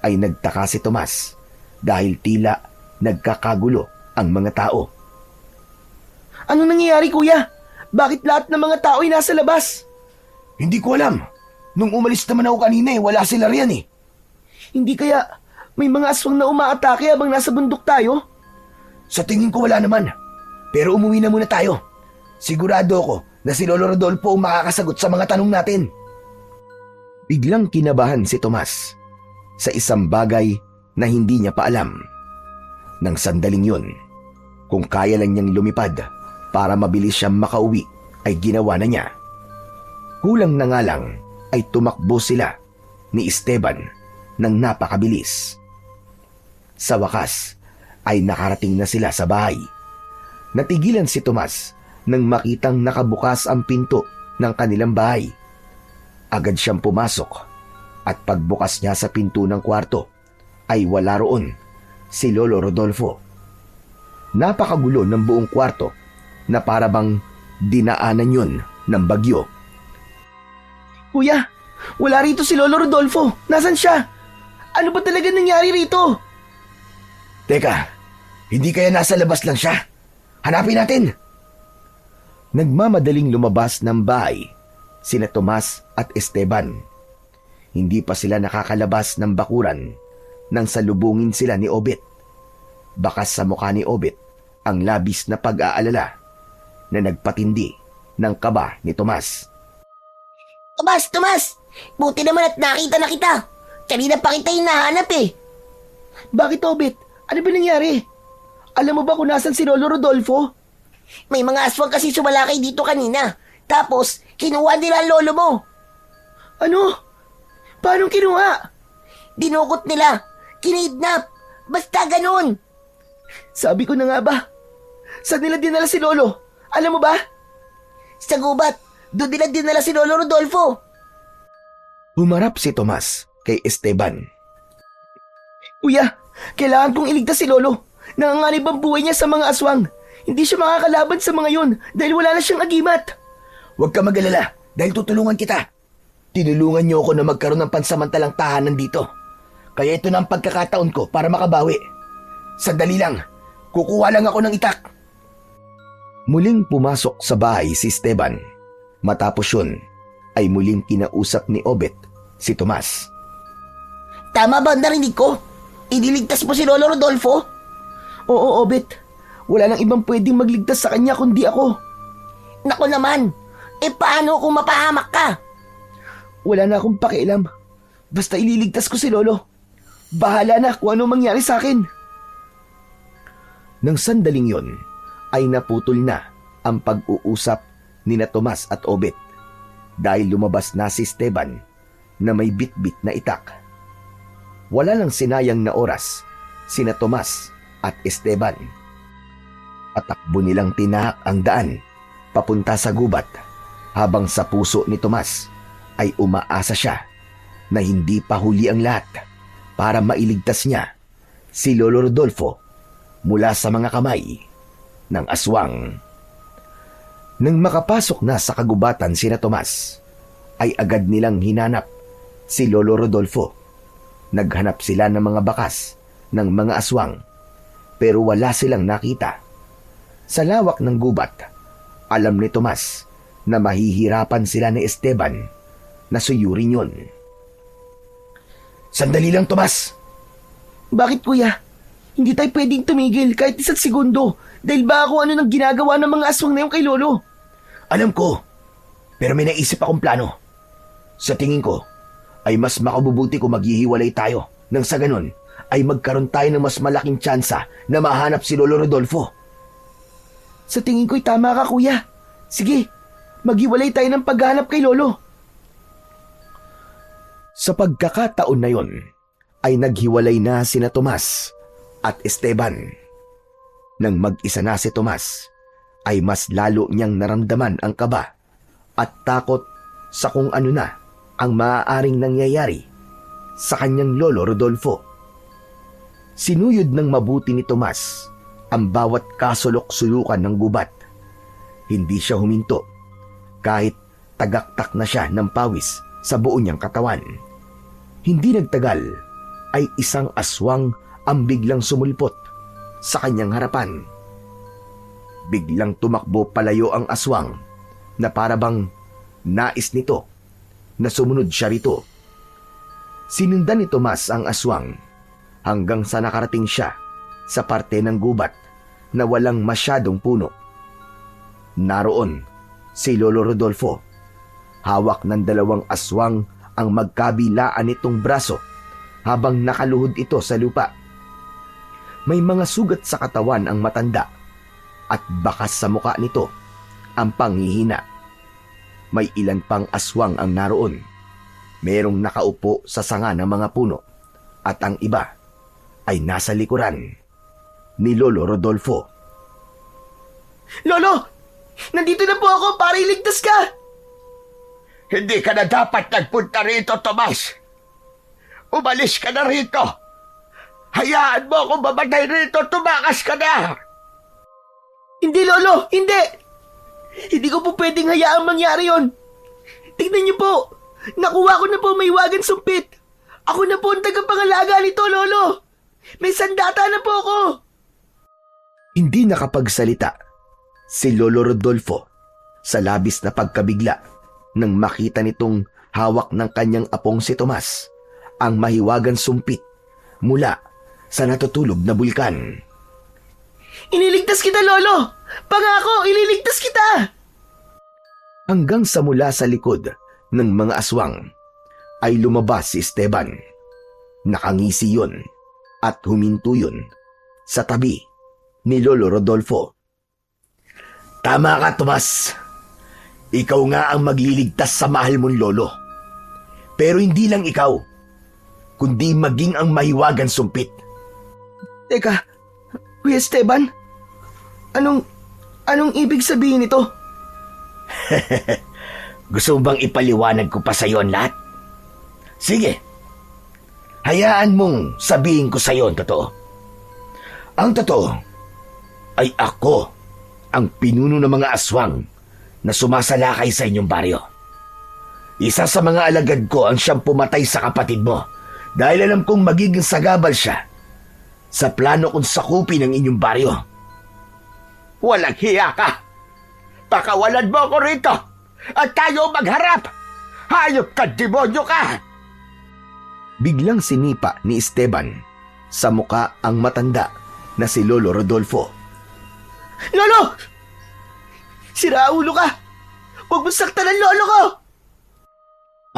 ay nagtaka si Tomas dahil tila nagkakagulo ang mga tao. Ano nangyayari, kuya? Bakit lahat ng mga tao ay nasa labas? Hindi ko alam. Nung umalis naman ako kanina wala sila riyan eh. Hindi kaya may mga aswang na umaatake habang nasa bundok tayo? Sa tingin ko wala naman. Pero umuwi na muna tayo. Sigurado ako na si Lolo Rodolfo ang makakasagot sa mga tanong natin. Biglang kinabahan si Tomas sa isang bagay na hindi niya pa alam. Nang sandaling yun, kung kaya lang niyang lumipad para mabilis siyang makauwi, ay ginawa na niya. Kulang na nga lang ay tumakbo sila ni Esteban ng napakabilis. Sa wakas ay nakarating na sila sa bahay. Natigilan si Tomas nang makitang nakabukas ang pinto ng kanilang bahay. Agad siyang pumasok at pagbukas niya sa pinto ng kwarto ay wala roon si Lolo Rodolfo. Napakagulo ng buong kwarto na para bang dinaanan yun ng bagyo. Kuya, wala rito si Lolo Rodolfo. Nasaan siya? Ano ba talaga nangyari rito? Teka, hindi kaya nasa labas lang siya? Hanapin natin! Nagmamadaling lumabas ng bahay sina Tomas at Esteban. Hindi pa sila nakakalabas ng bakuran nang salubungin sila ni Obet. Bakas sa mukha ni Obet ang labis na pag-aalala na nagpatindi ng kaba ni Tomas. Tomas! Buti naman at nakita na kita. Kanina pa kita hinahanap eh. Bakit, Obet? Ano ba nangyari? Alam mo ba kung nasan si Lolo Rodolfo? May mga aswang kasi sumalakay dito kanina. Tapos, kinuha nila ang lolo mo. Ano? Paano kinuha? Dinukot nila. Kinidnap. Basta ganun. Sabi ko na nga ba? Saan nila dinala si Lolo? Alam mo ba? Sa gubat, doon nila dinala si Lolo Rodolfo. Humarap si Tomas kay Esteban. Kuya, kailangan kong iligtas si Lolo. Nanganganib ang buhay niya sa mga aswang. Hindi siya makakalaban sa mga yun dahil wala na siyang agimat. Huwag ka mag-alala dahil tutulungan kita. Tinulungan niyo ako na magkaroon ng pansamantalang tahanan dito. Kaya ito na ang pagkakataon ko para makabawi. Sandali lang, kukuha lang ako ng itak. Muling pumasok sa bahay si Esteban. Matapos yun, ay muling kinausap ni Obet si Tomas. Tama ba ang narinig ko? Iniligtas mo si Lolo Rodolfo? Oo, Obet. Wala nang ibang pwedeng magligtas sa kanya kundi ako. Nako naman, paano kung mapahamak ka? Wala na akong pakialam. Basta ililigtas ko si Lolo. Bahala na kung ano mangyari sa akin. Nang sandaling yon, ay naputol na ang pag-uusap ni na Tomas at Obet dahil lumabas na si Esteban na may bit-bit na itak. Wala lang sinayang na oras sina Tomas at Esteban. Patakbo nilang tinahak ang daan papunta sa gubat habang sa puso ni Tomas ay umaasa siya na hindi pa huli ang lahat para mailigtas niya si Lolo Rodolfo mula sa mga kamay ng aswang. Nang makapasok na sa kagubatan sina Tomas, ay agad nilang hinanap si Lolo Rodolfo. Naghanap sila ng mga bakas ng mga aswang pero wala silang nakita. Sa lawak ng gubat, alam ni Tomas na mahihirapan sila ni Esteban na suyurin yun. Sandali lang, Tomas! Bakit, kuya? Hindi tayo pwedeng tumigil kahit isang segundo dahil ba ako ano nang ginagawa ng mga aswang na yung kay Lolo? Alam ko, pero may naisip akong plano. Sa tingin ko, ay mas makabubuti kung maghihiwalay tayo nang sa ganun ay magkaroon tayo ng mas malaking tsansa na mahanap si Lolo Rodolfo. Sa tingin ko'y tama ka, kuya. Sige, maghiwalay tayo ng paghanap kay Lolo. Sa pagkakataon na yon, ay naghiwalay na sina Tomas at Esteban. Nang mag-isa na si Tomas, ay mas lalo niyang naramdaman ang kaba at takot sa kung ano na ang maaaring nangyayari sa kanyang lolo Rodolfo. Sinuyod ng mabuti ni Tomas ang bawat kasulok-sulukan ng gubat. Hindi siya huminto kahit tagaktak na siya ng pawis sa buo niyang katawan. Hindi nagtagal ay isang aswang ang biglang sumulpot sa kanyang harapan. Biglang tumakbo palayo ang aswang na parabang nais nito na sumunod siya rito. Sinundan ni Tomas ang aswang hanggang sa nakarating siya sa parte ng gubat na walang masyadong puno. Naroon si Lolo Rodolfo. Hawak ng dalawang aswang ang magkabilaan nitong braso habang nakaluhod ito sa lupa. May mga sugat sa katawan ang matanda at bakas sa muka nito ang panghihina. May ilan pang aswang ang naroon. Merong nakaupo sa sanga ng mga puno at ang iba ay nasa likuran ni Lolo Rodolfo. Lolo! Nandito na po ako para iligtas ka! Hindi ka na dapat nagpunta rito, Tomas. Umalis ka na rito. Hayaan mo akong mamatay rito, tumakas ka na. Hindi, Lolo! Hindi! Hindi ko po pwedeng hayaang mangyari yon. Tignan niyo po! Nakuha ko na po may wagan sumpit. Ako na po ang tagapangalaga nito, Lolo. May sandata na po ako. Hindi nakapagsalita si Lolo Rodolfo sa labis na pagkabigla nang makita nitong hawak ng kanyang apong si Tomas ang mahiwagang sumpit mula sa natutulog na bulkan. Iniligtas kita, Lolo! Pangako, ililigtas kita! Hanggang sa mula sa likod ng mga aswang ay lumabas si Esteban. Nakangisi yun at huminto yun sa tabi ni Lolo Rodolfo. Tama ka, Tomas. Ikaw nga ang magliligtas sa mahal mong lolo. Pero hindi lang ikaw, kundi maging ang mahiwagan sumpit. Teka, Kuya Esteban, anong ibig sabihin nito? Gusto mo bang ipaliwanag ko pa sa iyo ang lahat? Sige, hayaan mong sabihin ko sa iyo ang totoo. Ang totoo ay ako ang pinuno ng mga aswang na sumasalakay sa inyong baryo. Isa sa mga alagad ko ang siyang pumatay sa kapatid mo dahil alam kong magiging sagabal siya sa plano kong sakupin ang inyong baryo. Walang hiya ka. Pakawalan mo ako rito at tayo magharap. Hayop ka, demonyo ka! Biglang sinipa ni Esteban sa muka ang matanda na si Lolo Rodolfo. Lolo! Sira ulo ka! Huwag mo saktan ang lolo ko!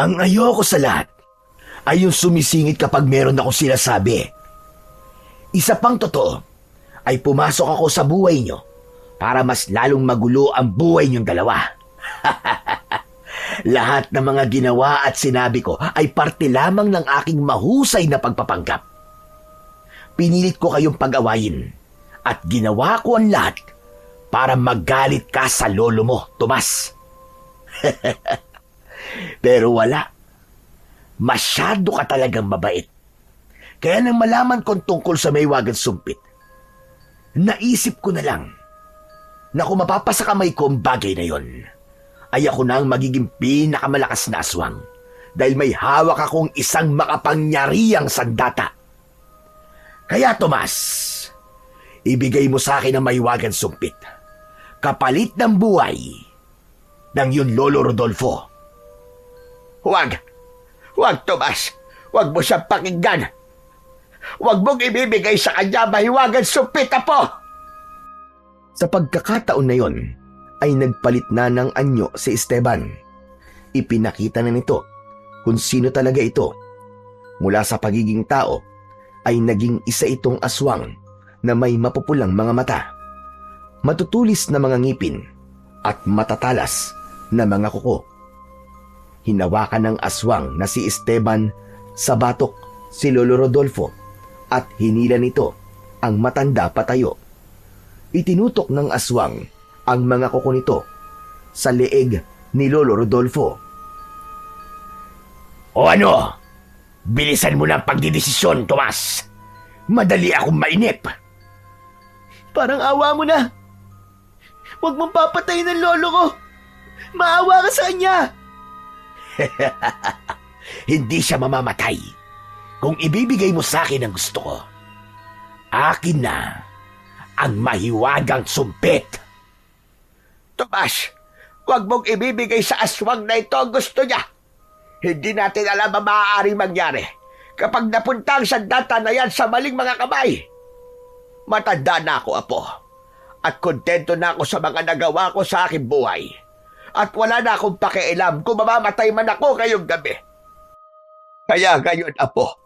Ang ayoko sa lahat ay yung sumisingit kapag meron akong sinasabi. Isa pang totoo ay pumasok ako sa buhay nyo para mas lalong magulo ang buhay nyong dalawa. Lahat ng mga ginawa at sinabi ko ay parte lamang ng aking mahusay na pagpapanggap. Pinilit ko kayong pag-awayin at ginawa ko ang lahat para magalit ka sa lolo mo, Tomas. Pero wala. Masyado ka talagang mabait. Kaya nang malaman kong tungkol sa Maywagan Sumpit, naisip ko na lang na kung mapapasa kamay ko ang bagay na yon, ay ako na ang magiging pinakamalakas na aswang dahil may hawak akong isang makapangyarihang sandata. Kaya Tomas, ibigay mo sa akin ang Maywagan Sumpit, kapalit ng buhay ng yun Lolo Rodolfo. Huwag! Huwag, Tomas! Huwag mo siyang pakinggan! Huwag mong ibibigay sa kanya mahiwagan sumpit, apo! Sa pagkakataon na yon, ay nagpalit na ng anyo si Esteban. Ipinakita na nito kung sino talaga ito. Mula sa pagiging tao, ay naging isa itong aswang na may mapupulang mga mata, matutulis na mga ngipin, at matatalas na mga kuko. Hinawakan ng aswang na si Esteban sa batok si Lolo Rodolfo at hinila nito ang matanda patayo. Itinutok ng aswang ang mga kuko nito sa leeg ni Lolo Rodolfo. O ano? Bilisan mo na ang pagdidesisyon, Tomas. Madali akong mainip. Parang awa mo na. Huwag mong papatayin ang lolo ko. Maawa ka sa kanya. Hindi siya mamamatay kung ibibigay mo sa akin ang gusto ko. Akin na ang mahiwagang sumpit. Tomas, huwag mong ibibigay sa aswang na ito ang gusto niya. Hindi natin alam ang maaaring mangyari kapag napunta ang sandata na yan sa maling mga kamay. Matanda na ako, Apo. At kontento na ako sa mga nagawa ko sa aking buhay. At wala na akong pakialam kung mamamatay man ako ngayong gabi. Kaya ngayon, Apo,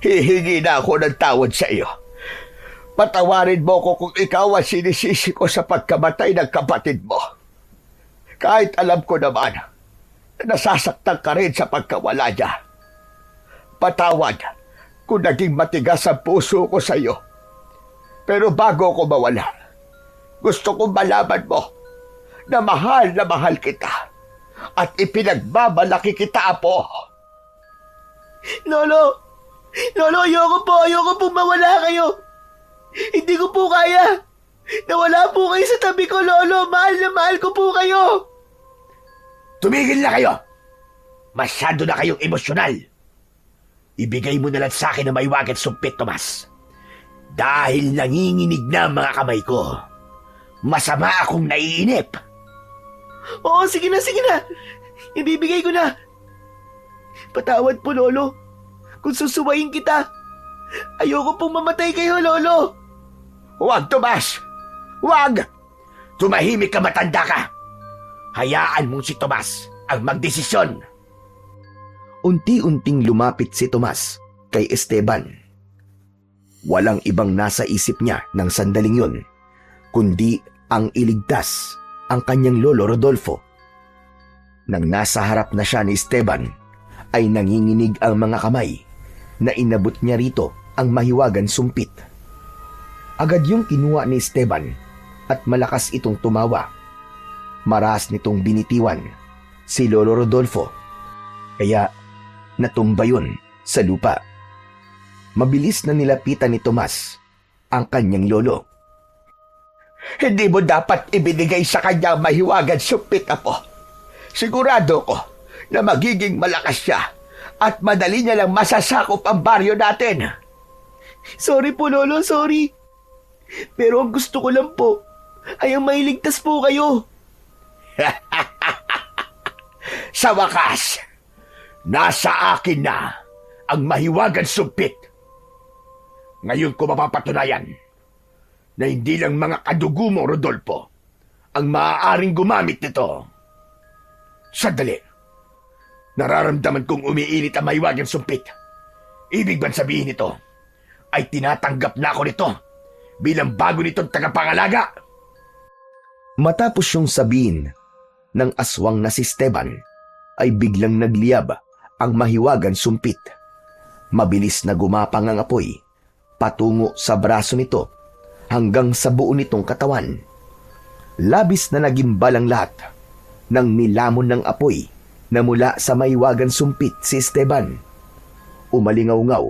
hihingi na ako ng tawad sa iyo. Patawarin mo ko kung ikaw ang sinisisi ko sa pagkamatay ng kapatid mo. Kahit alam ko naman na nasasaktan ka rin sa pagkawala niya. Patawad kung naging matigas ang puso ko sa iyo. Pero bago ko mawala, gusto kong malaman mo na mahal kita at ipinagmamalaki kita, Apo. Lolo, ayoko po mawala kayo. Hindi ko po kaya. Nawala po kayo sa tabi ko, Lolo. Mahal na mahal ko po kayo. Tumigil na kayo! Masyado na kayong emosyonal. Ibigay mo na lang sa akin ang maiwagang sumpit, Tomas. Dahil nanginginig na ang mga kamay ko. Masama akong naiinip. Oo, sige na. Ibibigay ko na. Patawad po, Lolo. Kung susuwayin kita. Ayoko pong mamatay kayo, Lolo. Huwag, Tomas! Huwag! Tumahimik ka, matanda ka! Hayaan mong si Tomas ang magdesisyon. Unti-unting lumapit si Tomas kay Esteban. Walang ibang nasa isip niya ng sandaling yun, kundi ang iligtas ang kanyang lolo Rodolfo. Nang nasa harap na siya ni Esteban, ay nanginginig ang mga kamay na inabot niya rito ang mahiwagan sumpit. Agad yung kinuha ni Esteban at malakas itong tumawa. Maras nitong binitiwan si Lolo Rodolfo, kaya natumba yun sa lupa. Mabilis na nilapitan ni Tomas ang kanyang lolo. Hindi mo dapat ibinigay sa kanya mahiwagan sumpit, Apo. Sigurado ko na magiging malakas siya at madali niya lang masasakop ang baryo natin. Sorry po, Lolo, sorry. Pero ang gusto ko lang po ay ang mailigtas po kayo. Sa wakas, nasa akin na ang mahiwagan sumpit. Ngayon ko mapapatunayan na hindi lang mga kadugo mo, Rodolfo, ang maaaring gumamit nito. Sandali. Nararamdaman kong umiinit ang mahiwagang sumpit. Ibig bang sabihin nito ay tinatanggap na ako nito bilang bago nitong tagapangalaga? Matapos yung sabihin ng aswang na si Esteban, ay biglang nagliyab ang mahiwagan sumpit. Mabilis na gumapang ang apoy patungo sa braso nito hanggang sa buo nitong katawan. Labis na nagimbal ang lahat nang nilamon ng apoy na mula sa mahiwagan sumpit si Esteban. Umalingaw-ngaw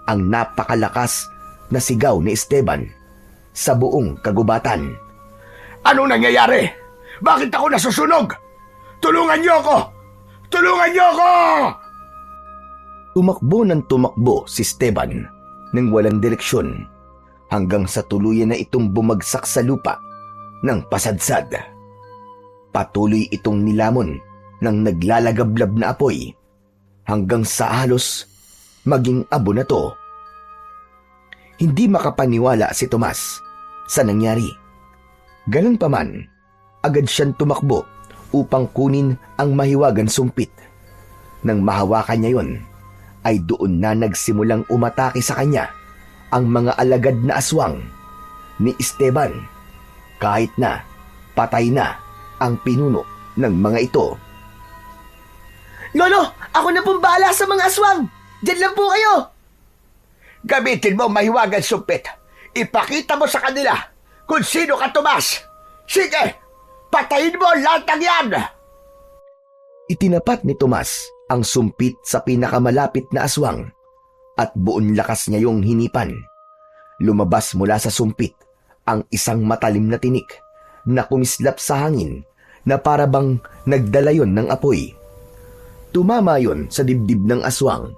ang napakalakas na sigaw ni Esteban sa buong kagubatan. Anong nangyayari? Bakit ako nasusunog? Tulungan niyo ako! Tulungan niyo ako! Tumakbo ng tumakbo si Esteban nang walang direksyon hanggang sa tuluyan na itong bumagsak sa lupa ng pasadsad. Patuloy itong nilamon ng naglalagablab na apoy hanggang sa halos maging abo na to. Hindi makapaniwala si Tomas sa nangyari. Ganun pa man, agad siyang tumakbo upang kunin ang mahiwagan sumpit. Nang mahawakan niya yon, ay doon na nagsimulang umatake sa kanya ang mga alagad na aswang ni Esteban, kahit na patay na ang pinuno ng mga ito. Lolo, ako na pong bahala sa mga aswang. Diyan lang po kayo. Gamitin mo ang mahiwagan sumpit. Ipakita mo sa kanila kung sino ka, Tomas. Sige, patayin mo lahat ng yan. Itinapat ni Tomas ang sumpit sa pinakamalapit na aswang at buong lakas niya yung hinipan. Lumabas mula sa sumpit ang isang matalim na tinik na kumislap sa hangin na para bang nagdala yon ng apoy. Tumama yon sa dibdib ng aswang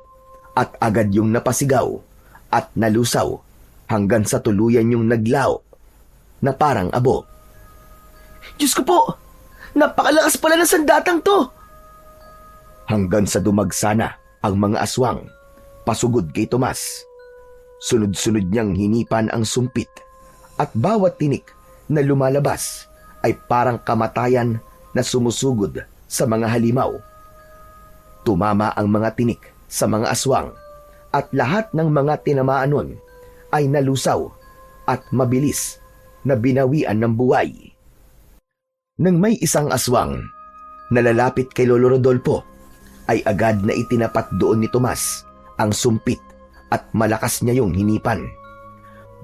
at agad yung napasigaw at nalusaw hanggang sa tuluyan yung naglao na parang abo. Diyos ko po! Napakalakas pala ng sandatang to! Hanggang sa dumagsana ang mga aswang pasugod kay Tomas. Sunod-sunod niyang hinipan ang sumpit at bawat tinik na lumalabas ay parang kamatayan na sumusugod sa mga halimaw. Tumama ang mga tinik sa mga aswang at lahat ng mga tinamaan nun ay nalusaw at mabilis na binawian ng buhay. Nang may isang aswang na lalapit kay Lolo Rodolfo, ay agad na itinapat doon ni Tomas ang sumpit at malakas niya yung hinipan.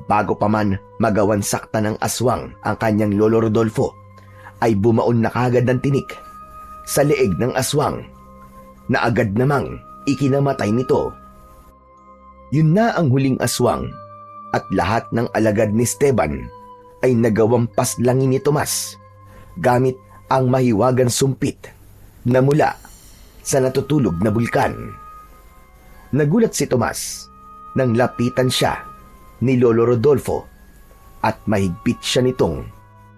Bago pa man magawan sakta ng aswang ang kanyang Lolo Rodolfo, ay bumaon na kagad ng tinik sa leeg ng aswang na agad namang ikinamatay nito. Yun na ang huling aswang at lahat ng alagad ni Esteban ay nagawang paslangin ni Tomas gamit ang mahiwagang sumpit na mula sa natutulog na bulkan. Nagulat si Tomas nang lapitan siya ni Lolo Rodolfo at mahigpit siya nitong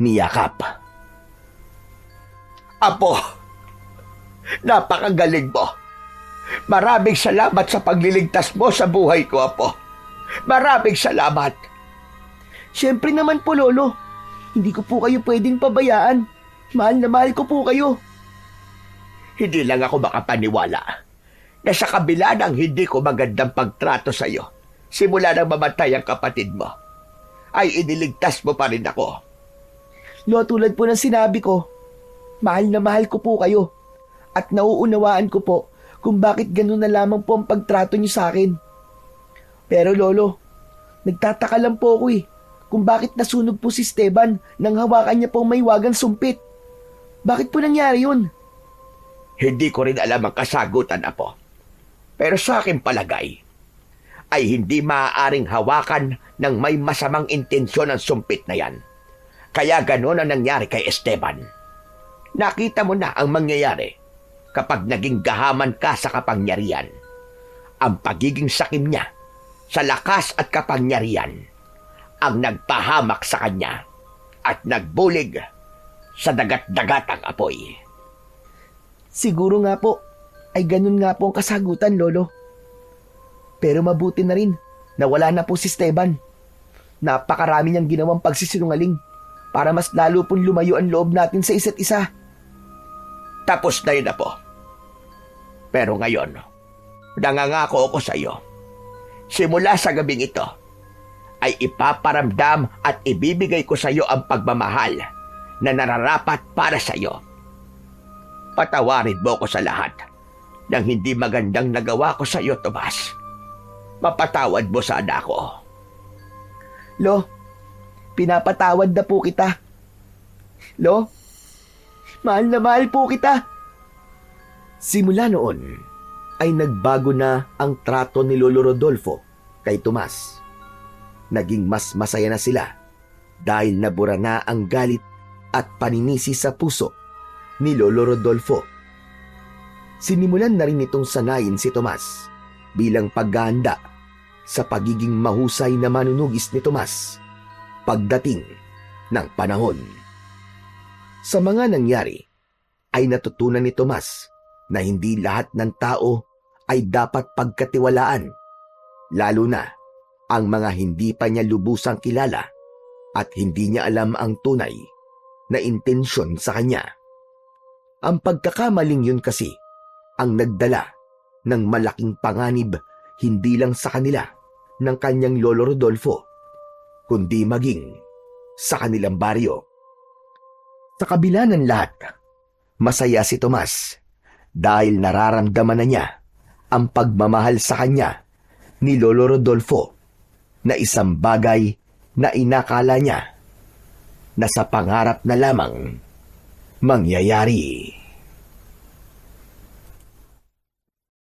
niyakap. Apo, napakagaling mo. Maraming salamat sa pagliligtas mo sa buhay ko, Apo. Maraming salamat. Siyempre naman po, Lolo. Hindi ko po kayo pwedeng pabayaan. Mahal na mahal ko po kayo. Hindi lang ako makapaniwala na sa kabila ng hindi ko magandang pagtrato sa iyo, simula nang mamatay ang kapatid mo, ay iniligtas mo pa rin ako. Lo, tulad po ng sinabi ko, mahal na mahal ko po kayo at nauunawaan ko po kung bakit ganun na lamang po ang pagtrato niyo sa akin. Pero Lolo, nagtataka lang po ako kung bakit nasunog po si Esteban nang hawakan niya pong may wagang sumpit. Bakit po nangyari yun? Hindi ko rin alam ang kasagutan, Apo. Pero sa aking palagay, ay hindi maaaring hawakan ng may masamang intensyon ang sumpit na yan. Kaya gano'n ang nangyari kay Esteban. Nakita mo na ang mangyayari kapag naging gahaman ka sa kapangyarihan. Ang pagiging sakim niya sa lakas at kapangyarihan ang nagpahamak sa kanya at nagbulig sa dagat-dagatang apoy. Siguro nga po, ay ganun nga po ang kasagutan, Lolo. Pero mabuti na rin na wala na po si Esteban. Napakarami niyang ginawang pagsisinungaling para mas lalo pong lumayo ang loob natin sa isa't isa. Tapos na yun na po. Pero ngayon, nangangako ako sa iyo. Simula sa gabing ito, ay ipaparamdam at ibibigay ko sa iyo ang pagmamahal na nararapat para sa iyo. Patawarin mo ko sa lahat ng hindi magandang nagawa ko sa iyo, Tomas. Mapatawad mo sana ako. Lo, pinapatawad na po kita. Lo, mahal na mahal po kita. Simula noon, ay nagbago na ang trato ni Lolo Rodolfo kay Tomas. Naging mas masaya na sila dahil nabura na ang galit at paninisi sa puso ni Lolo Rodolfo. Sinimulan na rin itong sanayin si Tomas bilang paghahanda sa pagiging mahusay na manunugis ni Tomas pagdating ng panahon. Sa mga nangyari, ay natutunan ni Tomas na hindi lahat ng tao ay dapat pagkatiwalaan, lalo na ang mga hindi pa niya lubusang kilala at hindi niya alam ang tunay na intensyon sa kanya. Ang pagkakamaling yun kasi ang nagdala ng malaking panganib hindi lang sa kanila ng kanyang Lolo Rodolfo, kundi maging sa kanilang baryo. Sa kabila ng lahat, masaya si Tomas dahil nararamdaman na niya ang pagmamahal sa kanya ni Lolo Rodolfo na isang bagay na inakala niya na sa pangarap na lamang mangyayari.